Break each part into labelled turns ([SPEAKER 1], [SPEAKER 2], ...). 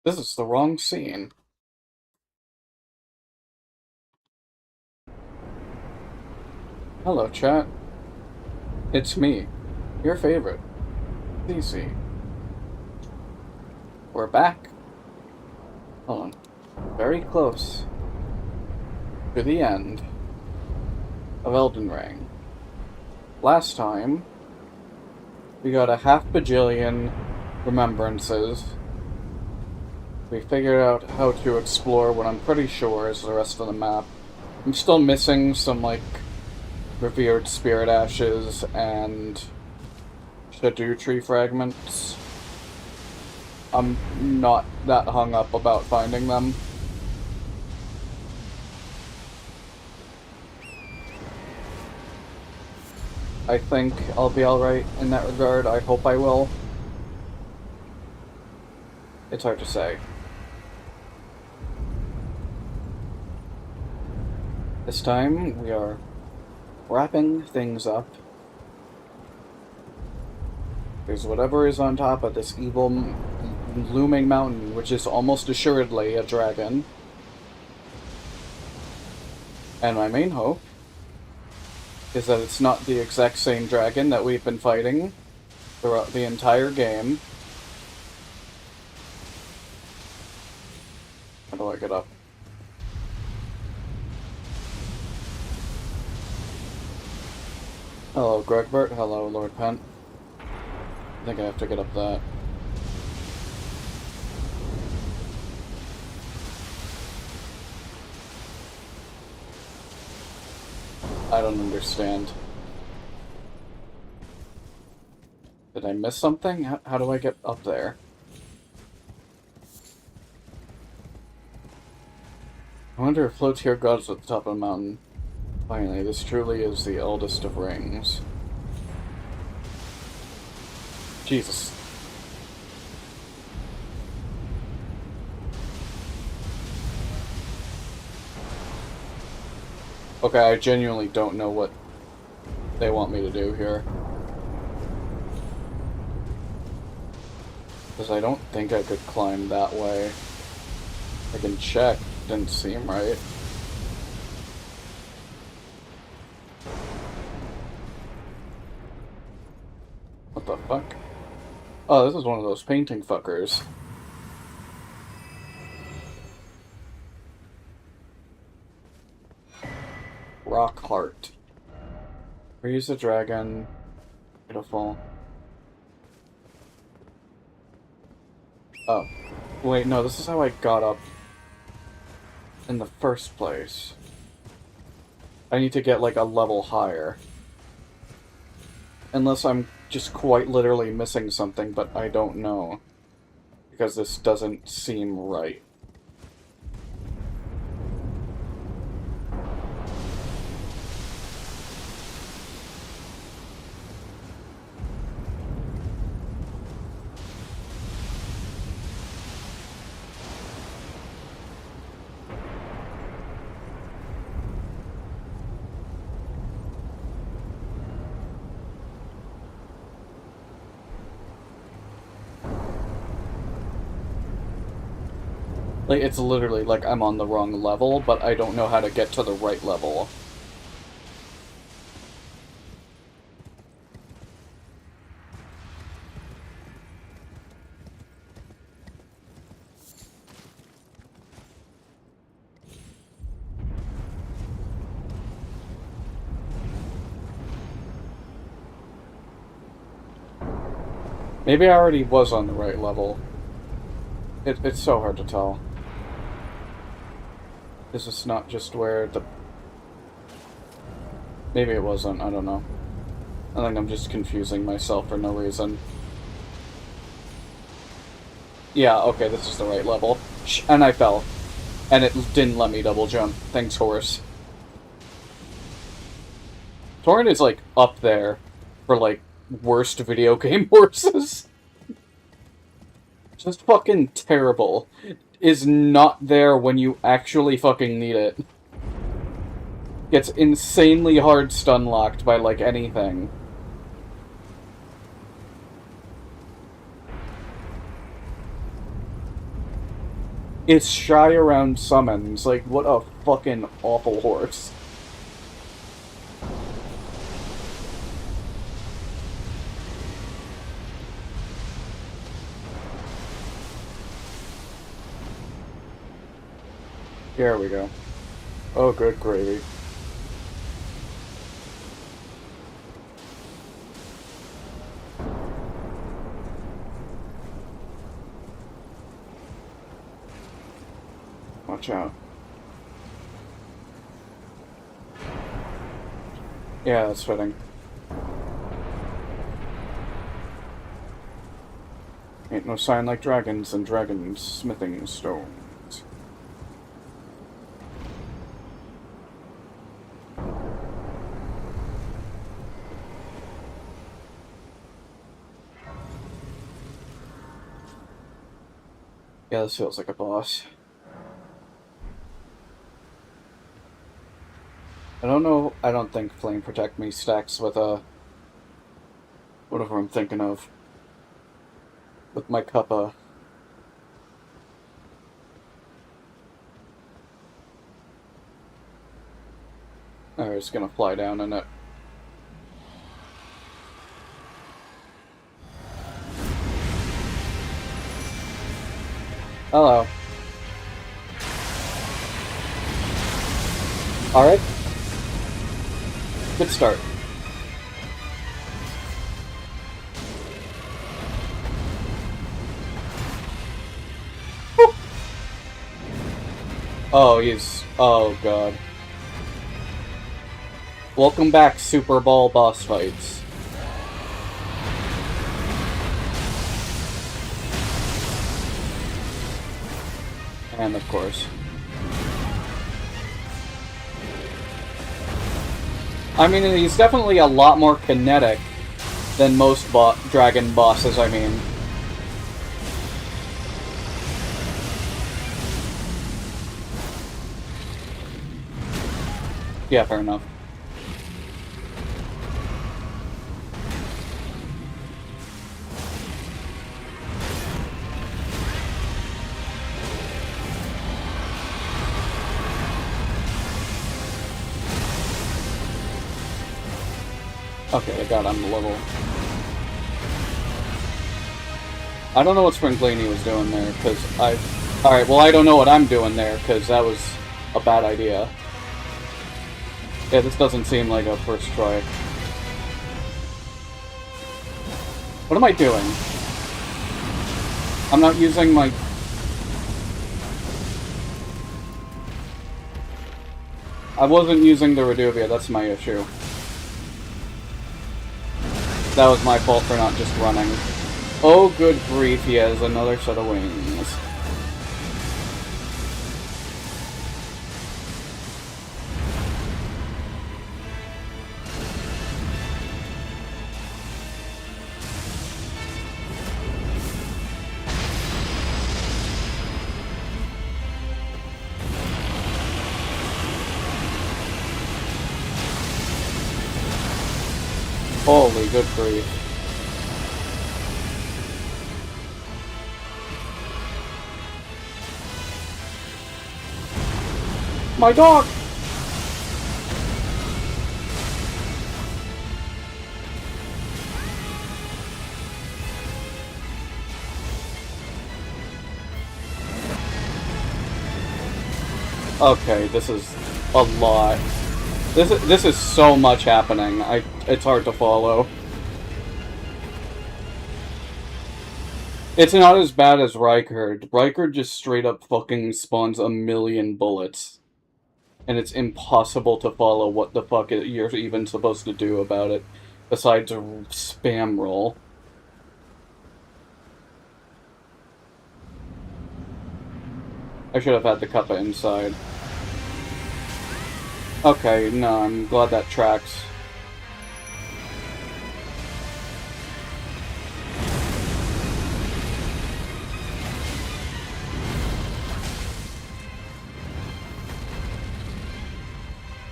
[SPEAKER 1] This is the wrong scene. Hello, chat. It's me, your favorite, teasing. We're back. Hold on. Very close to the end of Elden Ring. Last time, we got a half bajillion remembrances. We figured out how to explore what I'm pretty sure is the rest of the map. I'm still missing some, like, revered spirit ashes and Shadow tree fragments. I'm not that hung up about finding them. I think I'll be alright in that regard. I hope I will. It's hard to say. This time, we are wrapping things up. There's whatever is on top of this evil looming mountain, which is almost assuredly a dragon. And my main hope is that it's not the exact same dragon that we've been fighting throughout the entire game. How do I get up? Hello, Gregbert. Hello, Lord Pent. I think I have to get up that. I don't understand. Did I miss something? How do I get up there? I wonder if floats here gods at the top of the mountain. Finally, this truly is the eldest of rings. Jesus. Okay, I genuinely don't know what they want me to do here. Because I don't think I could climb that way. I can check. Didn't seem right. What the fuck? Oh, this is one of those painting fuckers. Rock heart. Freeze the dragon. Beautiful. Oh. Wait, no, this is how I got up in the first place. I need to get, like, a level higher. Unless I'm just quite literally missing something, but I don't know. Because this doesn't seem right. Like, it's literally like I'm on the wrong level, but I don't know how to get to the right level. Maybe I already was on the right level. It's so hard to tell. This is not just where the... Maybe it wasn't, I don't know. I think I'm just confusing myself for no reason. Yeah, okay, this is the right level. And I fell. And it didn't let me double jump. Thanks, horse. Torrent is, like, up there for, like, worst video game horses. Just fucking terrible. Is not there when you actually fucking need it. Gets insanely hard stun locked by, like, anything. It's shy around summons. Like, what a fucking awful horse. There we go. Oh, good gravy. Watch out. Yeah, that's fitting. Ain't no sign like dragons and dragons smithing stones. Yeah, this feels like a boss. I don't know, I don't think Flame Protect Me stacks with whatever I'm thinking of. With my Kappa. Alright, it's gonna fly down in it. Hello. Alright. Good start. Woo. Oh, he's... Oh, God. Welcome back, Super Bowl boss fights. And, of course. I mean, he's definitely a lot more kinetic than most dragon bosses, I mean. Yeah, fair enough. Okay, I got on the level. I don't know what Springlini was doing there, because I... Alright, well I don't know what I'm doing there, because that was a bad idea. Yeah, this doesn't seem like a first try. What am I doing? I'm not using my... I wasn't using the Reduvia, that's my issue. That was my fault for not just running. Oh, good grief, he has another set of wings. Holy good grief. My dog! Okay, this is a lot. This is so much happening. It's hard to follow. It's not as bad as Rykard. Rykard just straight up fucking spawns a million bullets. And it's impossible to follow what the fuck you're even supposed to do about it, besides a spam roll. I should have had the Kappa inside. Okay, no, I'm glad that tracks.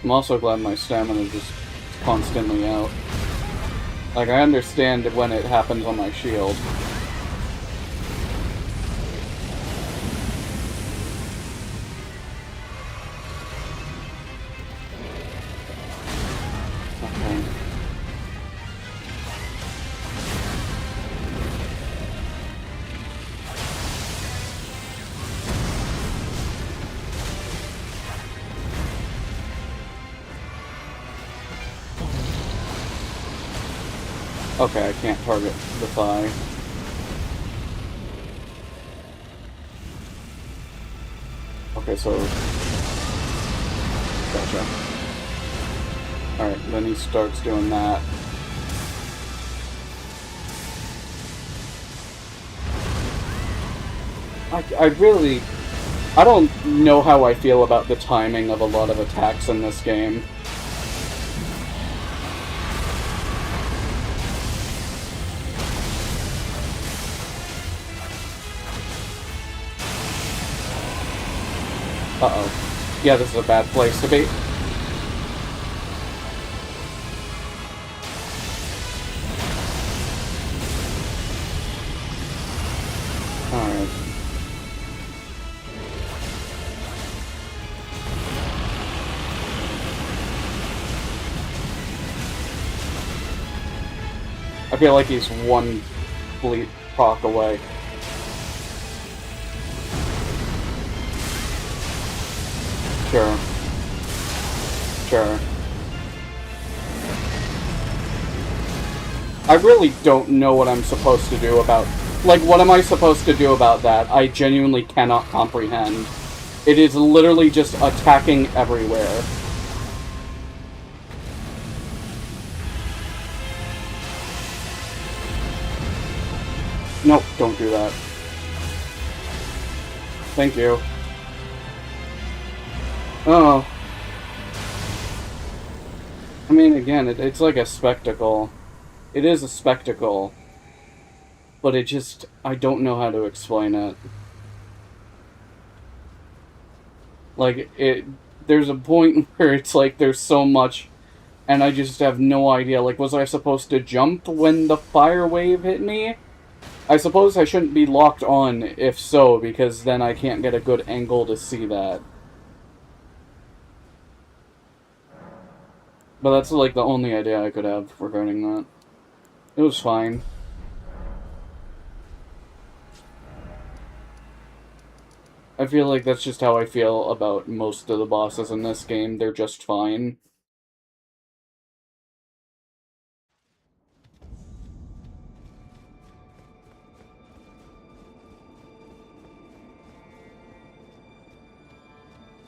[SPEAKER 1] I'm also glad my stamina is just constantly out. Like, I understand when it happens on my shield. Okay, I can't target the thigh. Okay, so... Gotcha. Alright, then he starts doing that. I really... I don't know how I feel about the timing of a lot of attacks in this game. Uh-oh. Yeah, this is a bad place to be. Alright. I feel like he's one bleed proc away. Sure. Sure. I really don't know what I'm supposed to do about... Like, what am I supposed to do about that? I genuinely cannot comprehend. It is literally just attacking everywhere. Nope, don't do that. Thank you. Oh. I mean, again, it's like a spectacle. It is a spectacle. But it just... I don't know how to explain it. Like, there's a point where it's like there's so much, and I just have no idea. Like, was I supposed to jump when the fire wave hit me? I suppose I shouldn't be locked on if so, because then I can't get a good angle to see that. But that's, like, the only idea I could have regarding that. It was fine. I feel like that's just how I feel about most of the bosses in this game. They're just fine.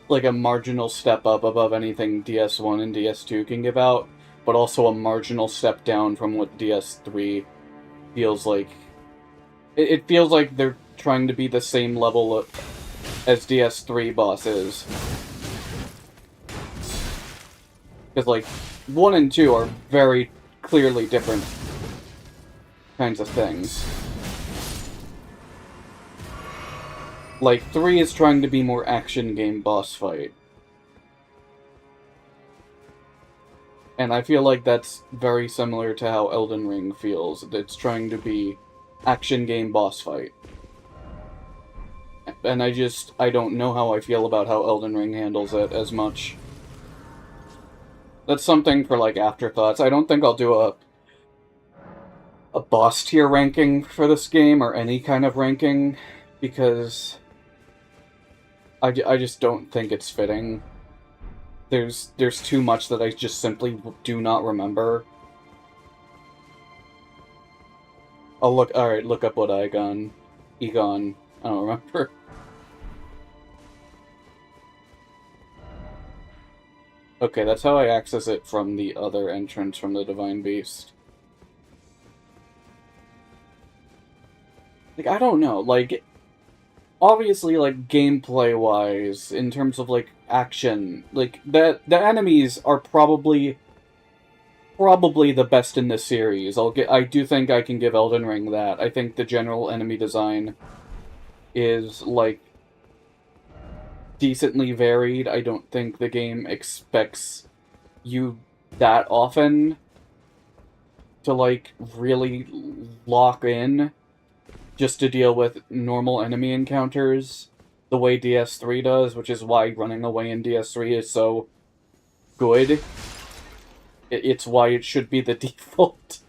[SPEAKER 1] Like a marginal step up above anything DS1 and DS2 can give out, but also a marginal step down from what DS3 feels like. It feels like they're trying to be the same level as DS3 bosses. Because, like, 1 and 2 are very clearly different kinds of things. Like, 3 is trying to be more action game boss fight. And I feel like that's very similar to how Elden Ring feels. It's trying to be action game boss fight. And I don't know how I feel about how Elden Ring handles it as much. That's something for, like, afterthoughts. I don't think I'll do a boss tier ranking for this game, or any kind of ranking, because I just don't think it's fitting. There's too much that I just simply do not remember. Oh, look, alright, look up what Egon, I don't remember. Okay, that's how I access it from the other entrance from the Divine Beast. Like, I don't know, like, obviously, like, gameplay-wise, in terms of, like, action, like, the enemies are probably the best in this series. I do think I can give Elden Ring that. I think the general enemy design is, like, decently varied. I don't think the game expects you that often to, like, really lock in just to deal with normal enemy encounters the way DS3 does, which is why running away in DS3 is so good. It's why it should be the default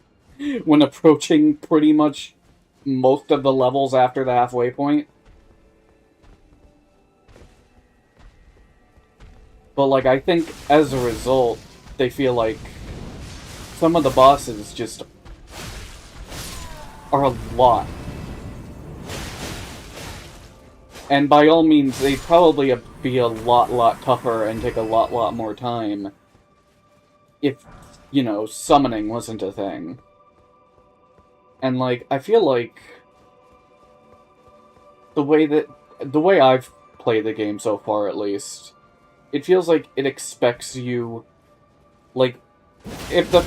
[SPEAKER 1] when approaching pretty much most of the levels after the halfway point. But, like, I think as a result, they feel like some of the bosses just are a lot. And by all means, they'd probably be a lot tougher and take a lot more time if, you know, summoning wasn't a thing. And, like, I feel like the way I've played the game so far, at least, it feels like it expects you, like, if the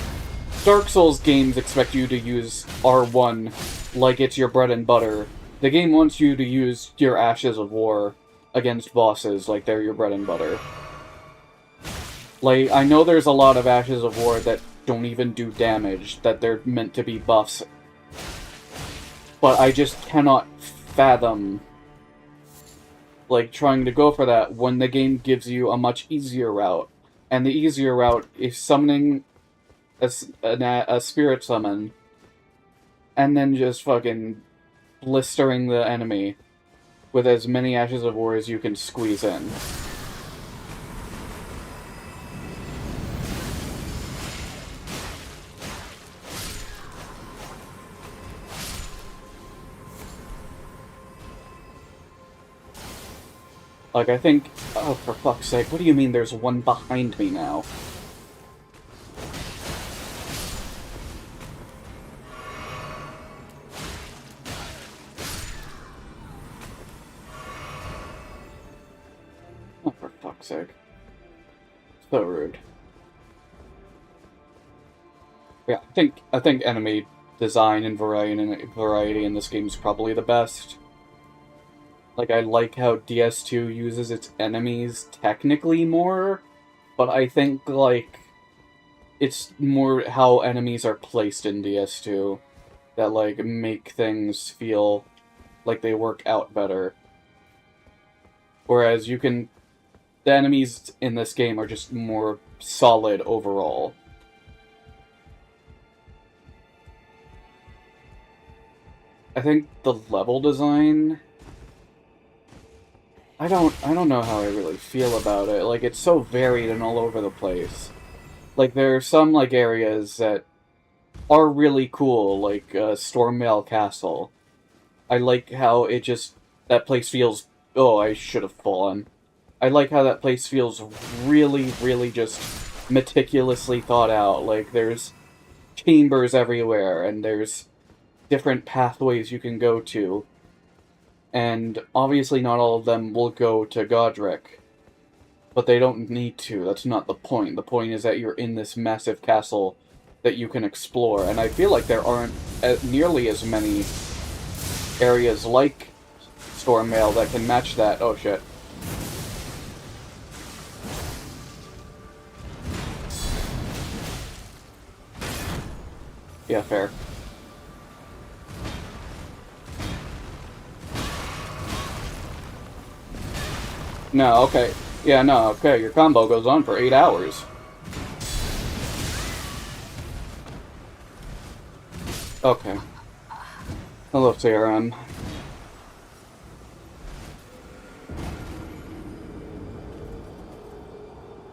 [SPEAKER 1] Dark Souls games expect you to use R1 like it's your bread and butter, the game wants you to use your Ashes of War against bosses like they're your bread and butter. Like, I know there's a lot of Ashes of War that don't even do damage, that they're meant to be buffs, but I just cannot fathom, like, trying to go for that when the game gives you a much easier route. And the easier route is summoning a spirit summon, and then just fucking blistering the enemy with as many Ashes of War as you can squeeze in. Like, I think... Oh, for fuck's sake, what do you mean there's one behind me now? Oh, for fuck's sake. So rude. Yeah, I think enemy design and variety in this game is probably the best. Like, I like how DS2 uses its enemies technically more, but I think, like, it's more how enemies are placed in DS2 that, like, make things feel like they work out better. Whereas the enemies in this game are just more solid overall. I think the level design... I don't know how I really feel about it. Like, it's so varied and all over the place. Like, there are some, like, areas that are really cool, like, Stormvale Castle. I like how that place feels... Oh, I should have fallen. I like how that place feels really just meticulously thought out. Like, there's chambers everywhere, and there's different pathways you can go to. And obviously not all of them will go to Godric. But they don't need to. That's not the point. The point is that you're in this massive castle that you can explore. And I feel like there aren't nearly as many areas like Stormvale that can match that. Oh, shit. Yeah, fair. No, okay. Yeah, no, okay. Your combo goes on for 8 hours. Okay. Hello, CRM.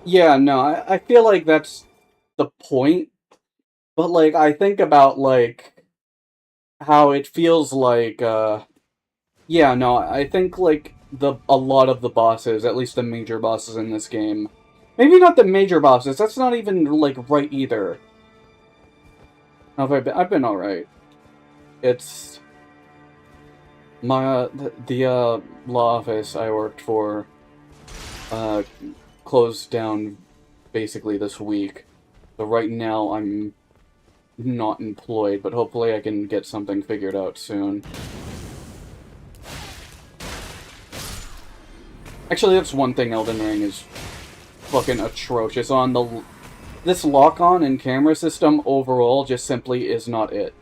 [SPEAKER 1] Yeah, no, I feel like that's the point. But, like, I think about, like, how it feels like, yeah, no, I think, like, a lot of the bosses, at least the major bosses in this game, maybe not the major bosses, that's not even, like, right either. How have I been? I've been alright. It's... the law office I worked for, closed down basically this week. So right now I'm not employed, but hopefully I can get something figured out soon. Actually, that's one thing Elden Ring is fucking atrocious on. This lock-on and camera system overall just simply is not it.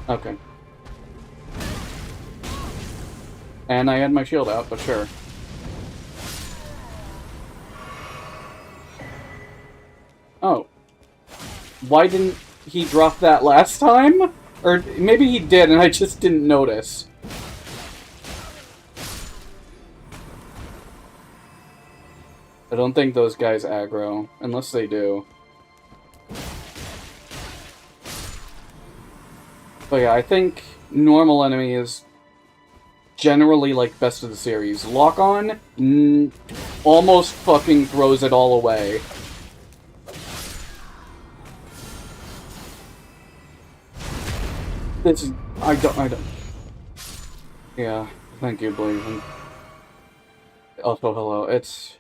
[SPEAKER 1] Okay. And I had my shield out, but sure. Oh. Why didn't he drop that last time? Or maybe he did and I just didn't notice. I don't think those guys aggro, unless they do. But yeah, I think normal enemy is generally like best of the series. Lock on almost fucking throws it all away. This is I don't. Yeah, thank you, Blazing. Also, hello. It's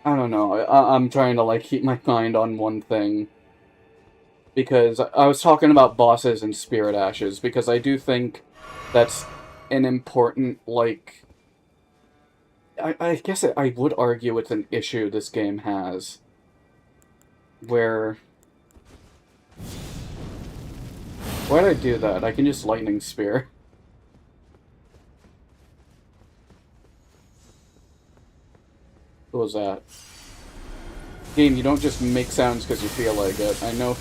[SPEAKER 1] I don't know. I'm trying to like keep my mind on one thing. Because I was talking about bosses and Spirit Ashes, because I do think that's an important, like... I guess I would argue it's an issue this game has. Where... Why'd I do that? I can just Lightning Spear. What was that? Game, you don't just make sounds because you feel like it. I know...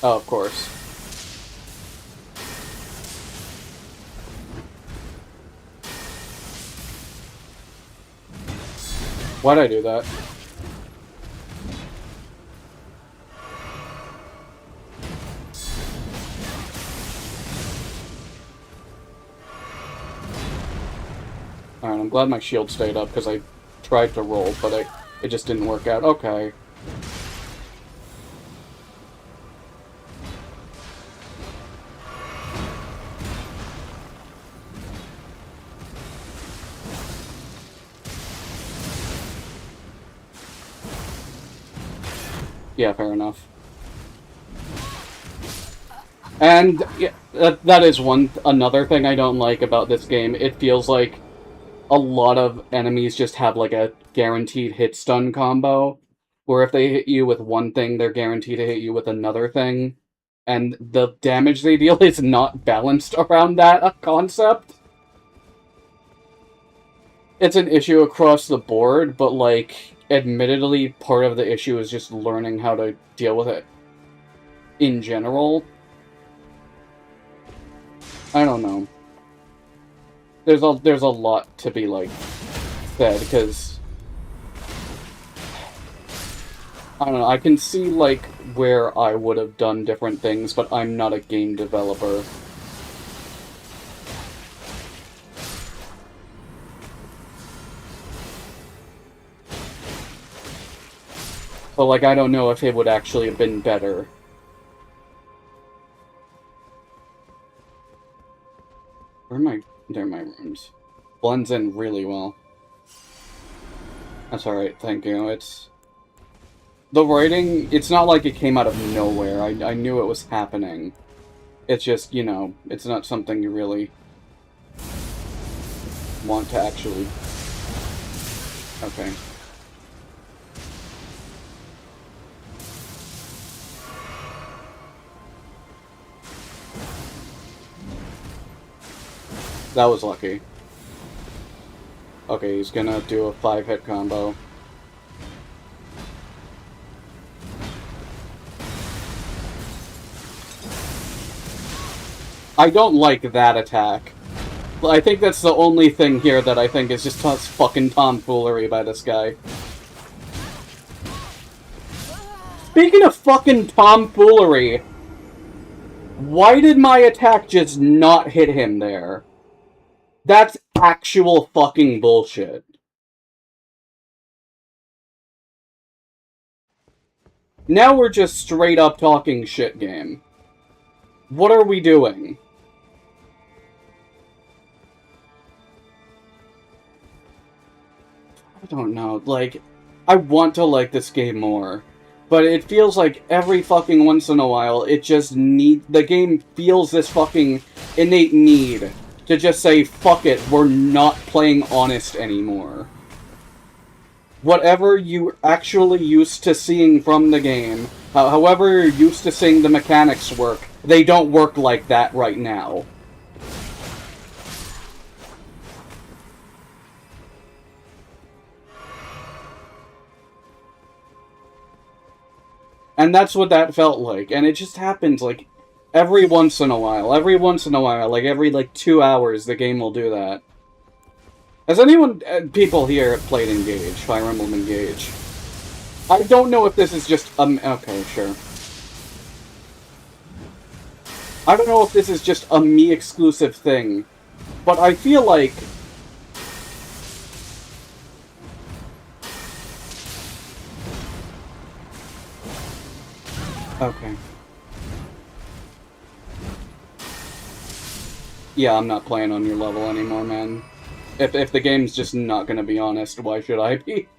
[SPEAKER 1] Oh, of course. Why'd I do that? Alright, I'm glad my shield stayed up, because I tried to roll, but it just didn't work out. Okay. Yeah, fair enough. And yeah, that is another thing I don't like about this game. It feels like a lot of enemies just have like a guaranteed hit stun combo, where if they hit you with one thing, they're guaranteed to hit you with another thing, and the damage they deal is not balanced around that concept. It's an issue across the board, but like, admittedly, part of the issue is just learning how to deal with it in general. I don't know. There's a lot to be, like, said, because... I don't know, I can see, like, where I would have done different things, but I'm not a game developer. So, like, I don't know if it would actually have been better. Where am I? There are my rooms. Blends in really well. That's alright, thank you. It's... The writing, it's not like it came out of nowhere. I knew it was happening. It's just, you know, it's not something you really want to actually... Okay. That was lucky. Okay, he's gonna do a 5-hit combo. I don't like that attack. I think that's the only thing here that I think is just fucking tomfoolery by this guy. Speaking of fucking tomfoolery, why did my attack just not hit him there? That's actual fucking bullshit. Now we're just straight up talking shit game. What are we doing? I don't know, like, I want to like this game more, but it feels like every fucking once in a while, it just the game feels this fucking innate need to just say, fuck it, we're not playing honest anymore. Whatever you're actually used to seeing from the game, however you're used to seeing the mechanics work, they don't work like that right now. And that's what that felt like, and it just happens, like, every once in a while, like, every, like, 2 hours, the game will do that. Has anyone, people here played Engage, Fire Emblem Engage? I don't know if this is just, okay, sure. I don't know if this is just a me-exclusive thing, but I feel like... Okay. Yeah, I'm not playing on your level anymore, man. If the game's just not gonna be honest, why should I be?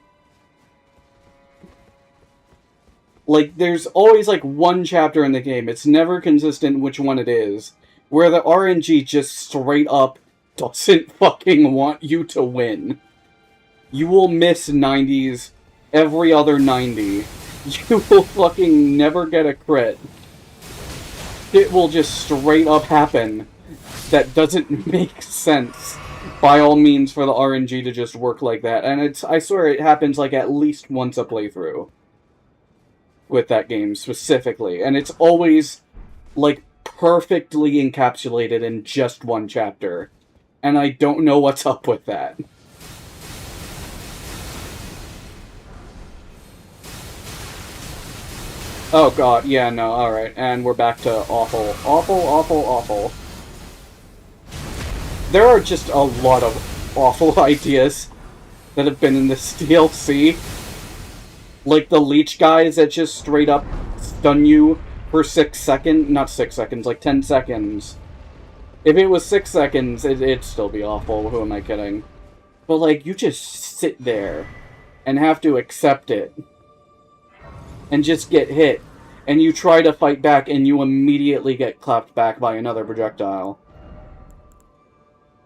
[SPEAKER 1] Like, there's always, like, one chapter in the game, it's never consistent which one it is, where the RNG just straight up doesn't fucking want you to win. You will miss 90s every other 90. You will fucking never get a crit. It will just straight up happen. That doesn't make sense, by all means, for the RNG to just work like that. And I swear it happens, like, at least once a playthrough. With that game, specifically. And it's always, like, perfectly encapsulated in just one chapter. And I don't know what's up with that. Oh god, yeah, no, alright. And we're back to awful. Awful, awful, awful. There are just a lot of awful ideas that have been in this DLC. Like the leech guys that just straight up stun you for 6 seconds. Not 6 seconds, like 10 seconds. If it was 6 seconds, it'd still be awful. Who am I kidding? But, like, you just sit there and have to accept it. And just get hit. And you try to fight back and you immediately get clapped back by another projectile.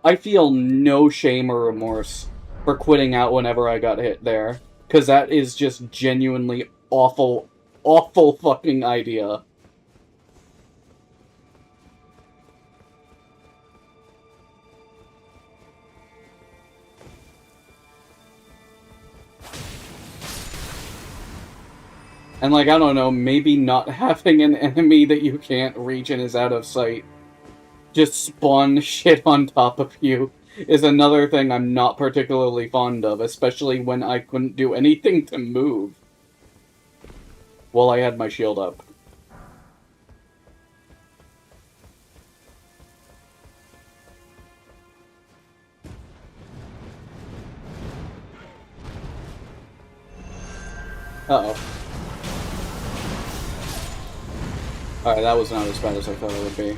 [SPEAKER 1] I feel no shame or remorse for quitting out whenever I got hit there. Because that is just genuinely awful, awful fucking idea. And, like, I don't know, maybe not having an enemy that you can't reach and is out of sight just spawn shit on top of you is another thing I'm not particularly fond of, especially when I couldn't do anything to move while I had my shield up. Uh-oh. Alright, that was not as bad as I thought it would be.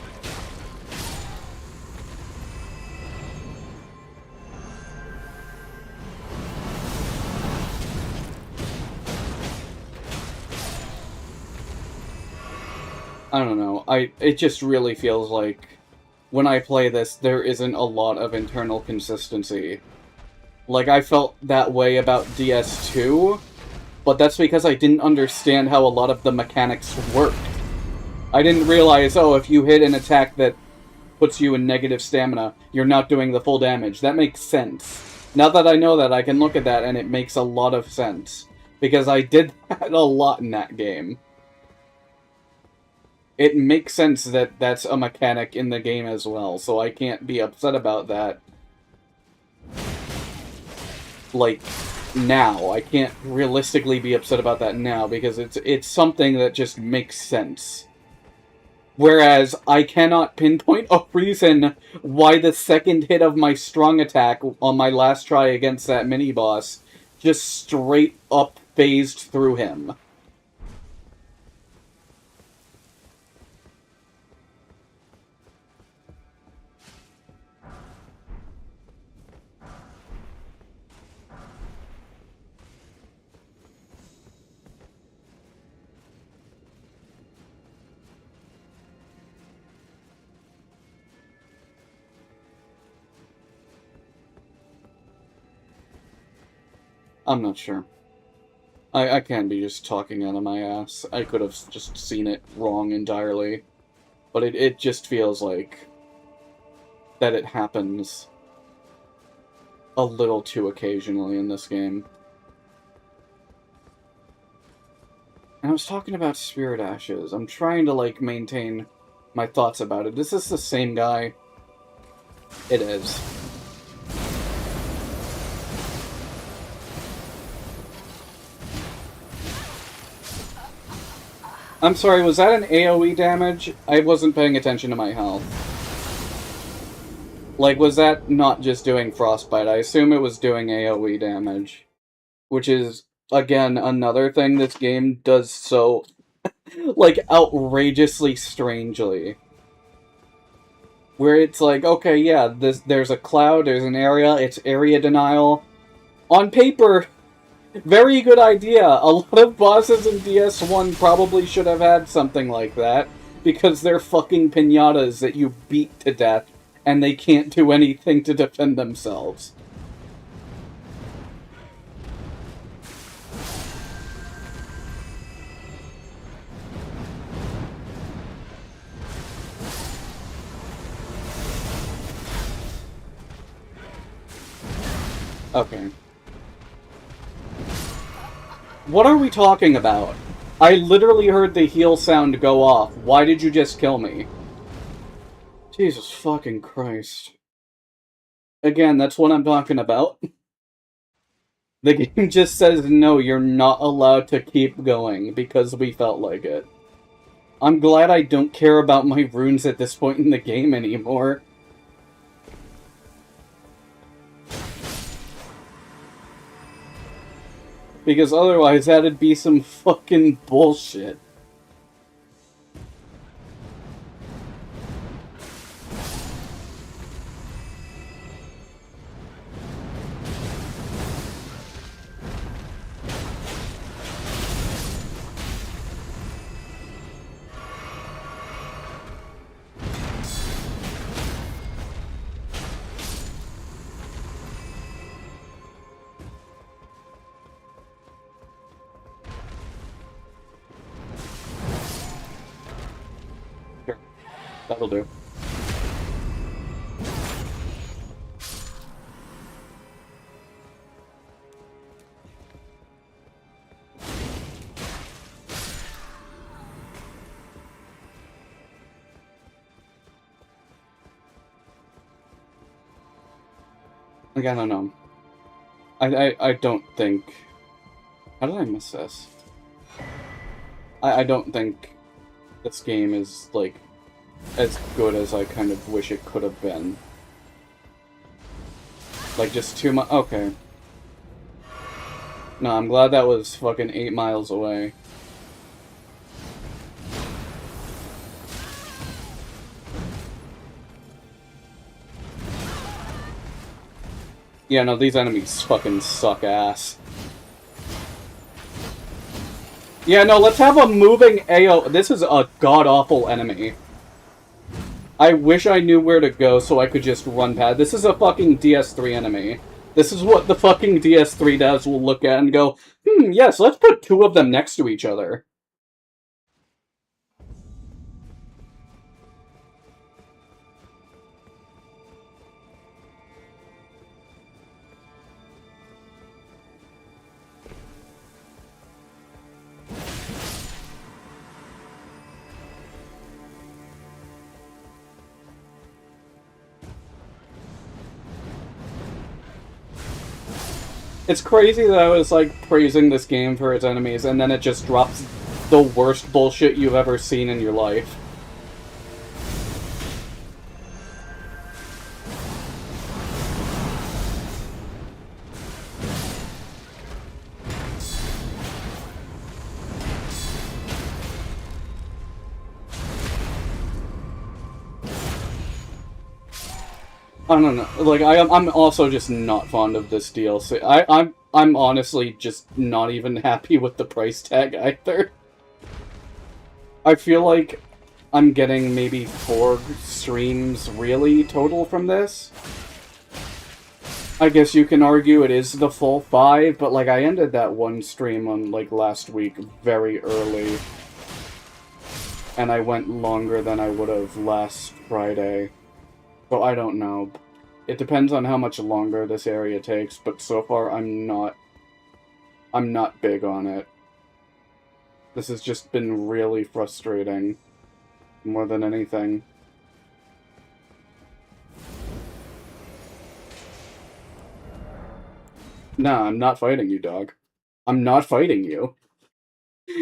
[SPEAKER 1] I don't know. It just really feels like when I play this, there isn't a lot of internal consistency. Like, I felt that way about DS2, but that's because I didn't understand how a lot of the mechanics worked. I didn't realize, oh, if you hit an attack that puts you in negative stamina, you're not doing the full damage. That makes sense. Now that I know that, I can look at that and it makes a lot of sense. Because I did that a lot in that game. It makes sense that that's a mechanic in the game as well, so I can't be upset about that. Like, now. I can't realistically be upset about that now, because it's something that just makes sense. Whereas, I cannot pinpoint a reason why the second hit of my strong attack on my last try against that mini-boss just straight up phased through him. I'm not sure. I can't be just talking out of my ass. I could have just seen it wrong entirely. But it just feels like that it happens a little too occasionally in this game. And I was talking about Spirit Ashes. I'm trying to, like, maintain my thoughts about it. Is this the same guy? It is. I'm sorry, was that an AoE damage? I wasn't paying attention to my health. Like, was that not just doing frostbite? I assume it was doing AoE damage. Which is, again, another thing this game does so, like, outrageously strangely. Where it's like, okay, yeah, there's a cloud, there's an area, it's area denial. On paper, very good idea. A lot of bosses in DS1 probably should have had something like that, because they're fucking piñatas that you beat to death, and they can't do anything to defend themselves. Okay. What are we talking about? I literally heard the heal sound go off. Why did you just kill me? Jesus fucking Christ. Again, that's what I'm talking about. The game just says, no, you're not allowed to keep going, because we felt like it. I'm glad I don't care about my runes at this point in the game anymore. Because otherwise, that'd be some fucking bullshit. Sure, that'll do. Like, I don't know. I don't think... How did I miss this? I don't think this game is, like, as good as I kind of wish it could have been. Like, just too much... Okay. No, I'm glad that was fucking 8 miles away. Yeah, no, these enemies fucking suck ass. Yeah, no, let's have a moving AO. This is a god-awful enemy. I wish I knew where to go so I could just run past. This is a fucking DS3 enemy. This is what the fucking DS3 devs will look at and go, yes, let's put 2 of them next to each other. It's crazy that I was, like, praising this game for its enemies, and then it just drops the worst bullshit you've ever seen in your life. I don't know. Like, I'm also just not fond of this DLC. I'm honestly just not even happy with the price tag either. I feel like I'm getting maybe 4 streams really total from this. I guess you can argue it is the full 5, but like I ended that one stream on like last week very early. And I went longer than I would have last Friday. So I don't know. It depends on how much longer this area takes, but so far I'm not big on it. This has just been really frustrating, more than anything. Nah, I'm not fighting you, dog. I'm not fighting you.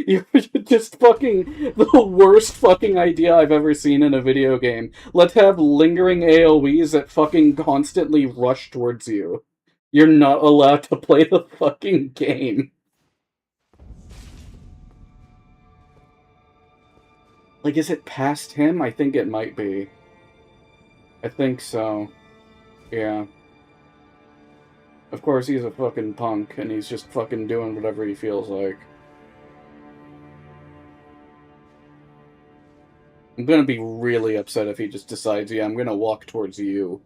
[SPEAKER 1] You're just fucking the worst fucking idea I've ever seen in a video game. Let's have lingering AoEs that fucking constantly rush towards you. You're not allowed to play the fucking game. Like, is it past him? I think it might be. I think so. Yeah. Of course, he's a fucking punk, and he's just fucking doing whatever he feels like. I'm gonna be really upset if he just decides, yeah, I'm gonna walk towards you.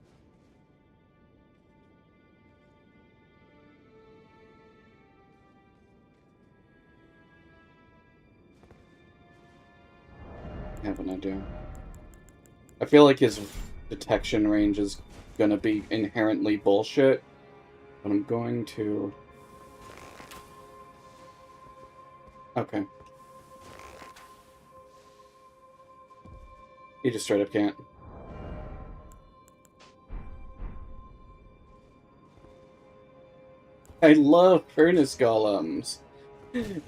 [SPEAKER 1] I have an idea. I feel like his detection range is gonna be inherently bullshit, but I'm going to... Okay. He just straight up can't. I love furnace golems. I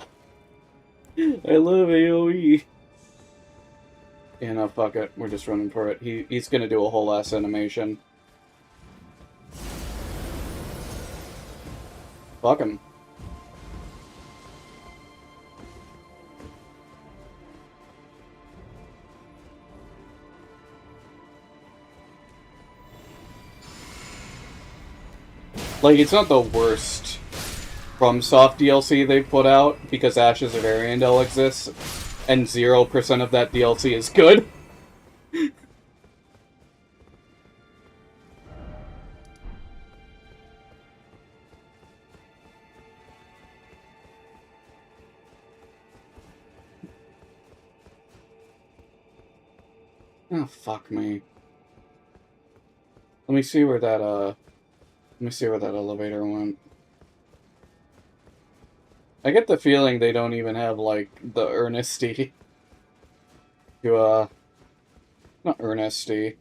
[SPEAKER 1] love AoE. Yeah, no, fuck it. We're just running for it. He's gonna do a whole ass animation. Fuck him. Like, it's not the worst FromSoft DLC they've put out, because Ashes of Ariandel exists, and 0% of that DLC is good. Oh, fuck me. Let me see where that elevator went. I get the feeling they don't even have, like, the earnesty to, not earnesty.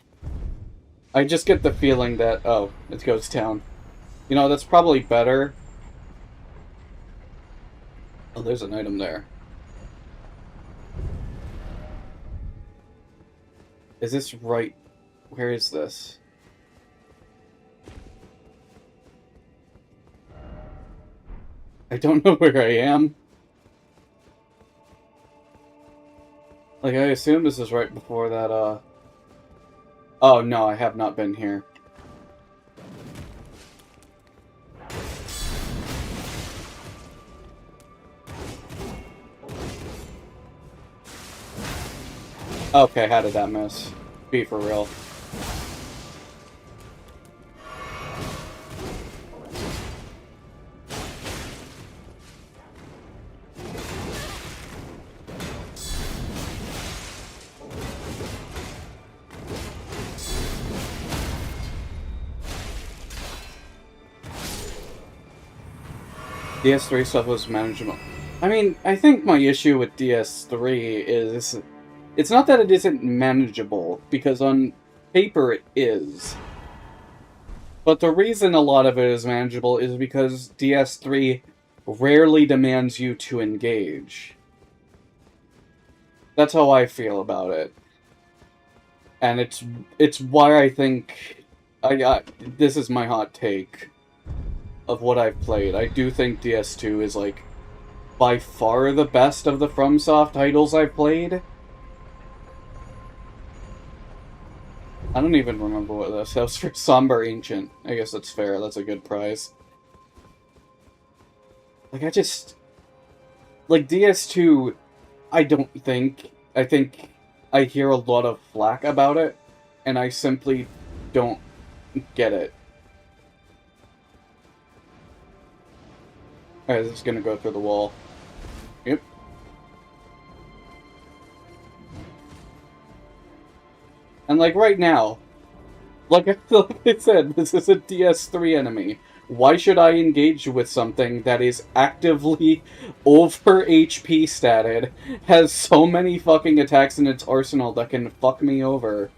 [SPEAKER 1] I just get the feeling that, oh, it goes down. You know, that's probably better. Oh, there's an item there. Is this right? Where is this? I don't know where I am. Like, I assume this is right before that, Oh, no, I have not been here. Okay, how did that miss? Be for real. DS3 stuff was manageable. I mean, I think my issue with DS3 is... It's not that it isn't manageable, because on paper it is. But the reason a lot of it is manageable is because DS3 rarely demands you to engage. That's how I feel about it. And it's why I think... this is my hot take of what I've played. I do think DS2 is, like, by far the best of the FromSoft titles I've played. I don't even remember what this was for. Somber Ancient. I guess that's fair. That's a good prize. Like, I just... Like, DS2, I don't think... I think I hear a lot of flack about it, and I simply don't get it. Alright, this is gonna go through the wall. Yep. And, like, right now, like I said, this is a DS3 enemy. Why should I engage with something that is actively over HP statted, has so many fucking attacks in its arsenal that can fuck me over?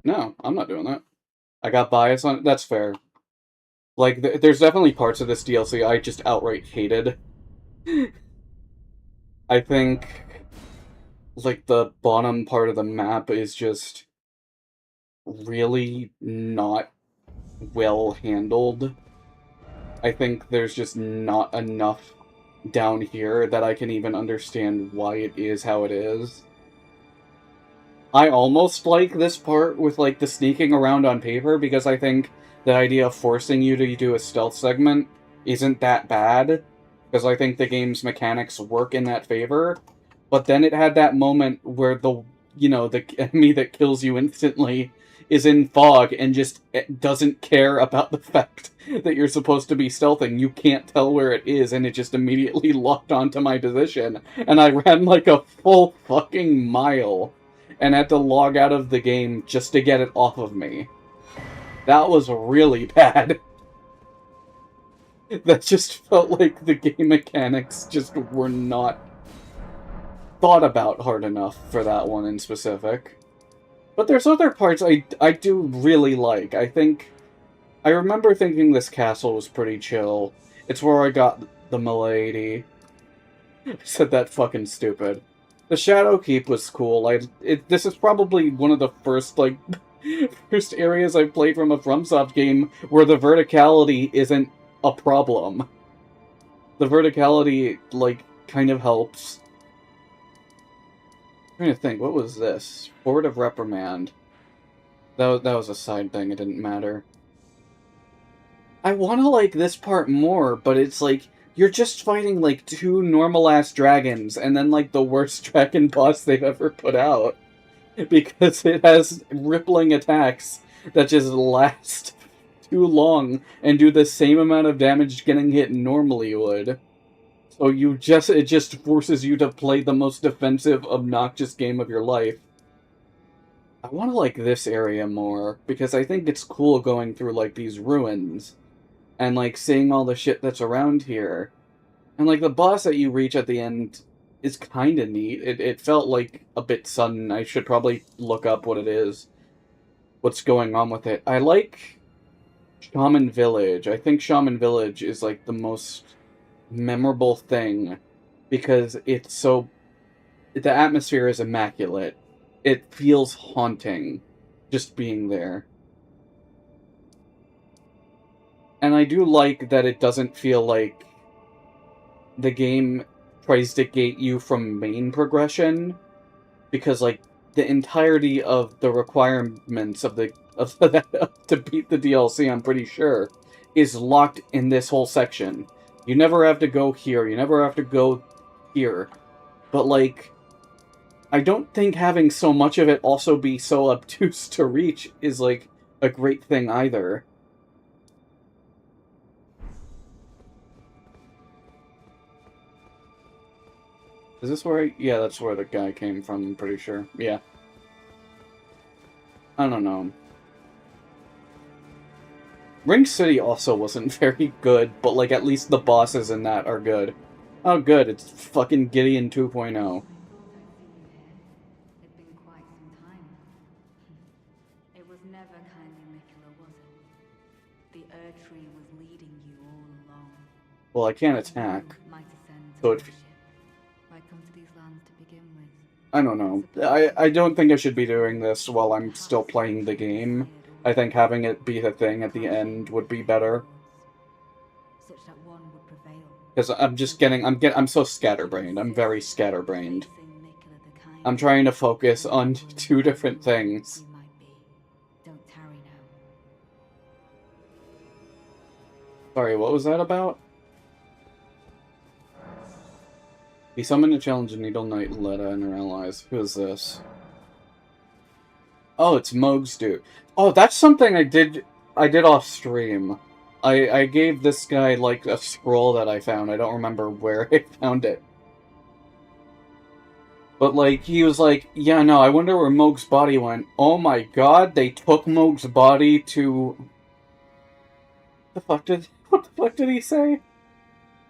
[SPEAKER 1] No, I'm not doing that. I got bias on it. That's fair. Like, there's definitely parts of this DLC I just outright hated. I think, like, the bottom part of the map is just really not well handled. I think there's just not enough down here that I can even understand why it is how it is. I almost like this part with, like, the sneaking around on paper, because I think the idea of forcing you to do a stealth segment isn't that bad, because I think the game's mechanics work in that favor. But then it had that moment where the enemy that kills you instantly is in fog and just doesn't care about the fact that you're supposed to be stealthing. You can't tell where it is, and it just immediately locked onto my position. And I ran like a full fucking mile and had to log out of the game just to get it off of me. That was really bad. That just felt like the game mechanics just were not thought about hard enough for that one in specific. But there's other parts I do really like. I remember thinking this castle was pretty chill. It's where I got the Milady. I said that fucking stupid. The Shadow Keep was cool. This is probably one of the first, like, first areas I've played from a FromSoft game where the verticality isn't a problem. The verticality, like, kind of helps. I'm trying to think, what was this? Board of Reprimand. That was a side thing, it didn't matter. I want to like this part more, but it's like, you're just fighting, like, two normal-ass dragons, and then, like, the worst dragon boss they've ever put out. Because it has rippling attacks that just last too long and do the same amount of damage getting hit normally would. So it just forces you to play the most defensive, obnoxious game of your life. I want to like this area more, because I think it's cool going through, like, these ruins, and, like, seeing all the shit that's around here. And, like, the boss that you reach at the end is kind of neat. It felt, like, a bit sudden. I should probably look up what it is, what's going on with it. I like Shaman Village. I think Shaman Village is, like, the most memorable thing, because it's so... the atmosphere is immaculate. It feels haunting, just being there. And I do like that it doesn't feel like the game tries to gate you from main progression, because, like, the entirety of the requirements of to beat the DLC, I'm pretty sure, is locked in this whole section. You never have to go here, you never have to go here. But, like, I don't think having so much of it also be so obtuse to reach is, like, a great thing either. Is this where yeah, that's where the guy came from, I'm pretty sure. Yeah. I don't know. Ring City also wasn't very good, but, like, at least the bosses in that are good. Oh, good, it's fucking Gideon 2.0. Well, I can't attack. So I don't know. I don't think I should be doing this while I'm still playing the game. I think having it be the thing at the end would be better. Because I'm so scatterbrained. I'm very scatterbrained. I'm trying to focus on two different things. Sorry, what was that about? He summoned a challenge of Needle Knight Letta and her allies. Who is this? Oh, it's Moog's dude. Oh, that's something I did off stream. I gave this guy, like, a scroll that I found. I don't remember where I found it. But, like, he was like, yeah, no, I wonder where Moog's body went. Oh my god, they took Moog's body to... what the fuck did he say?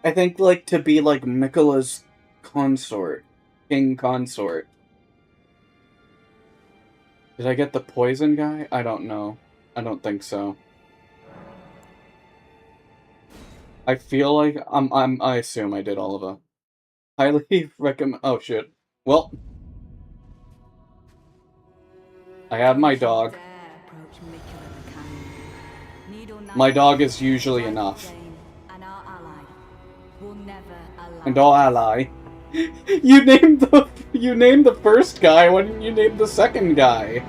[SPEAKER 1] I think, like, to be, like, Miquella's consort. King consort. Did I get the poison guy? I don't know. I don't think so. I feel like I assume I did all of them. Highly recommend. Oh shit. Well, I have my dog. My dog is usually enough. And our ally. You named the first guy. Why didn't you name the second guy?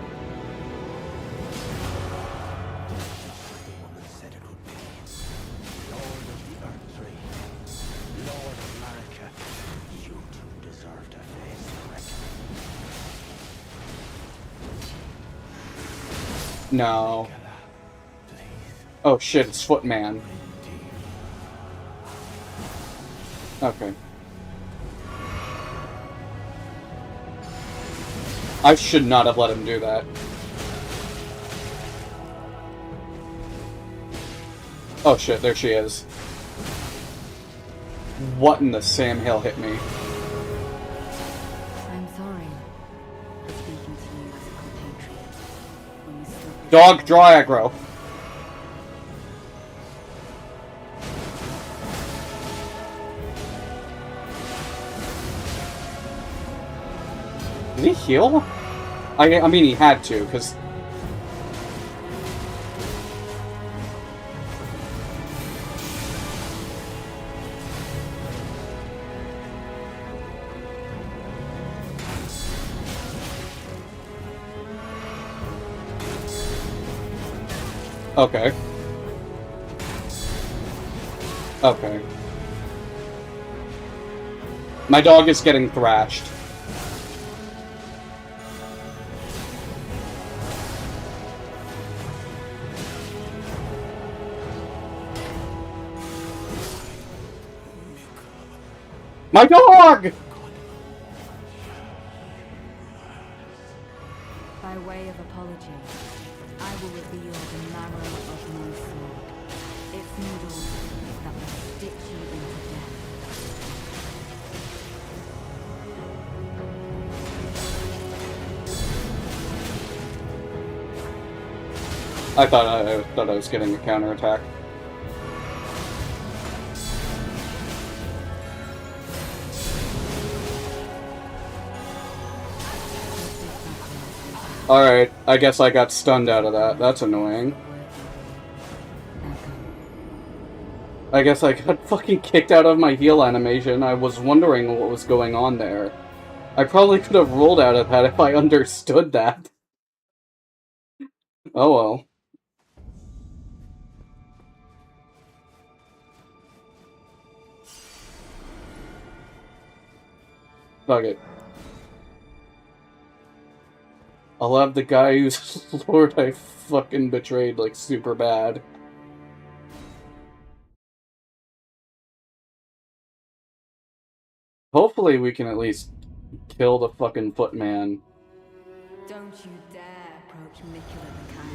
[SPEAKER 1] No. Oh shit, it's Footman. Okay. I should not have let him do that. Oh shit, there she is. What in the Sam Hill hit me?
[SPEAKER 2] I'm sorry for speaking to you as a compatriot when you stood
[SPEAKER 1] Dog, draw aggro. Did he heal? I mean, he had to, because... Okay. Okay. My dog is getting thrashed. My dog!
[SPEAKER 2] by way of apology, I will reveal the marrow of my sword. Its needles that will stitch you into death.
[SPEAKER 1] I thought I was getting a counterattack. Alright, I guess I got stunned out of that. That's annoying. I guess I got fucking kicked out of my heal animation. I was wondering what was going on there. I probably could have rolled out of that if I understood that. Oh well. Fuck it. I'll have the guy whose lord I fucking betrayed, like, super bad. Hopefully we can at least kill the fucking footman.
[SPEAKER 2] Don't you dare approach Mikula the Kind.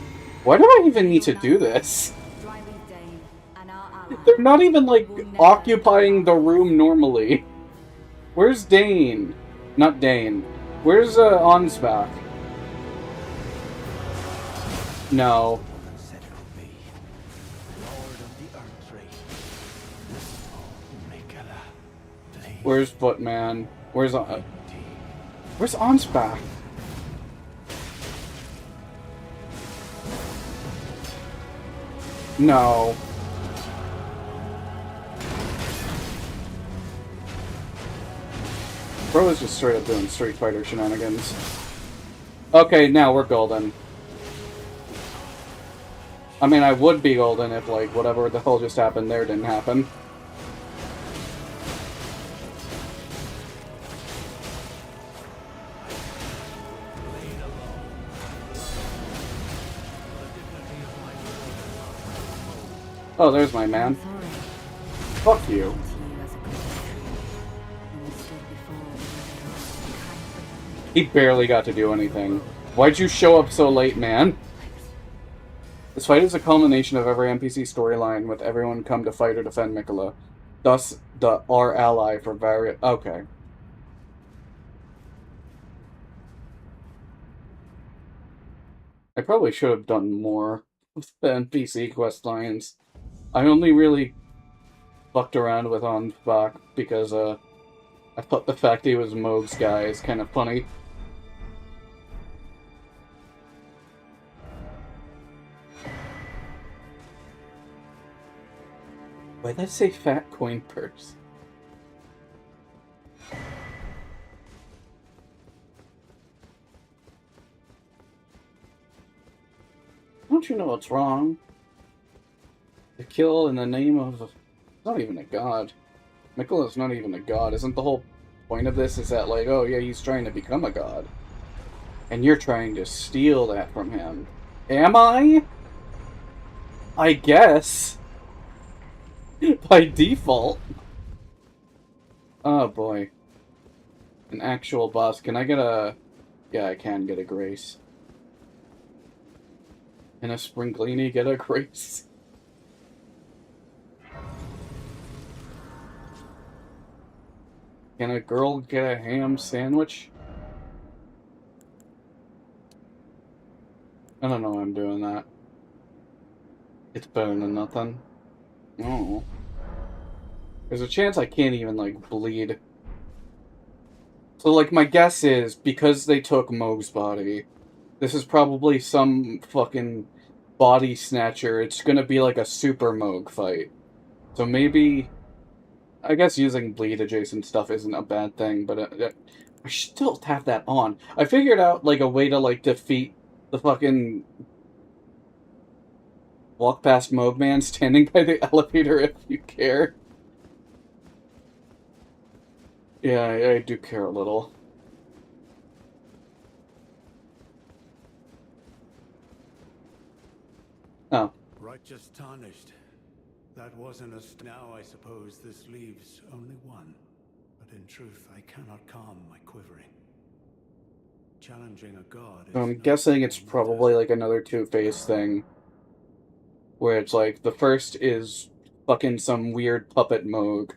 [SPEAKER 1] Why do I even need to do this? They're not even, like, occupying the room normally. Where's Dane? Not Dane. Where's, Ansbach? No. Where's Footman? Where's Ansbach? No. Bro is just straight up doing Street Fighter shenanigans. Okay, now we're golden. I mean, I would be golden if, like, whatever the hell just happened there didn't happen. Oh, there's my man. Fuck you. He barely got to do anything. Why'd you show up so late, man? This fight is a culmination of every NPC storyline, with everyone come to fight or defend Mikula. Thus, our ally for various... Okay. I probably should have done more with the NPC quest lines. I only really fucked around with Bach because I thought the fact he was Moog's guy is kind of funny. Why did I say fat coin purse? Don't you know what's wrong? To kill in the name of... It's not even a god. Miquella's not even a god. Isn't the whole point of this is that, like, oh yeah, he's trying to become a god. And you're trying to steal that from him. Am I? I guess. By default. Oh boy. An actual boss. Can I get a... Yeah, I can get a grace. Can a Springlini get a grace? Can a girl get a ham sandwich? I don't know why I'm doing that. It's better than nothing. Oh. There's a chance I can't even, like, bleed. So, like, my guess is, because they took Moog's body, this is probably some fucking body snatcher. It's gonna be like a super Moog fight. So maybe... I guess using bleed-adjacent stuff isn't a bad thing, but I still have that on. I figured out, like, a way to, like, defeat the fucking... walk past Moog man standing by the elevator if you care. Yeah, I do care a little. Oh.
[SPEAKER 3] Righteous tarnished. That wasn't a... Now I suppose this leaves only one. But in truth, I cannot calm my quivering. Challenging a god is...
[SPEAKER 1] I'm guessing it's probably like another Two-Face thing. Where it's like, the first is fucking some weird puppet Moog.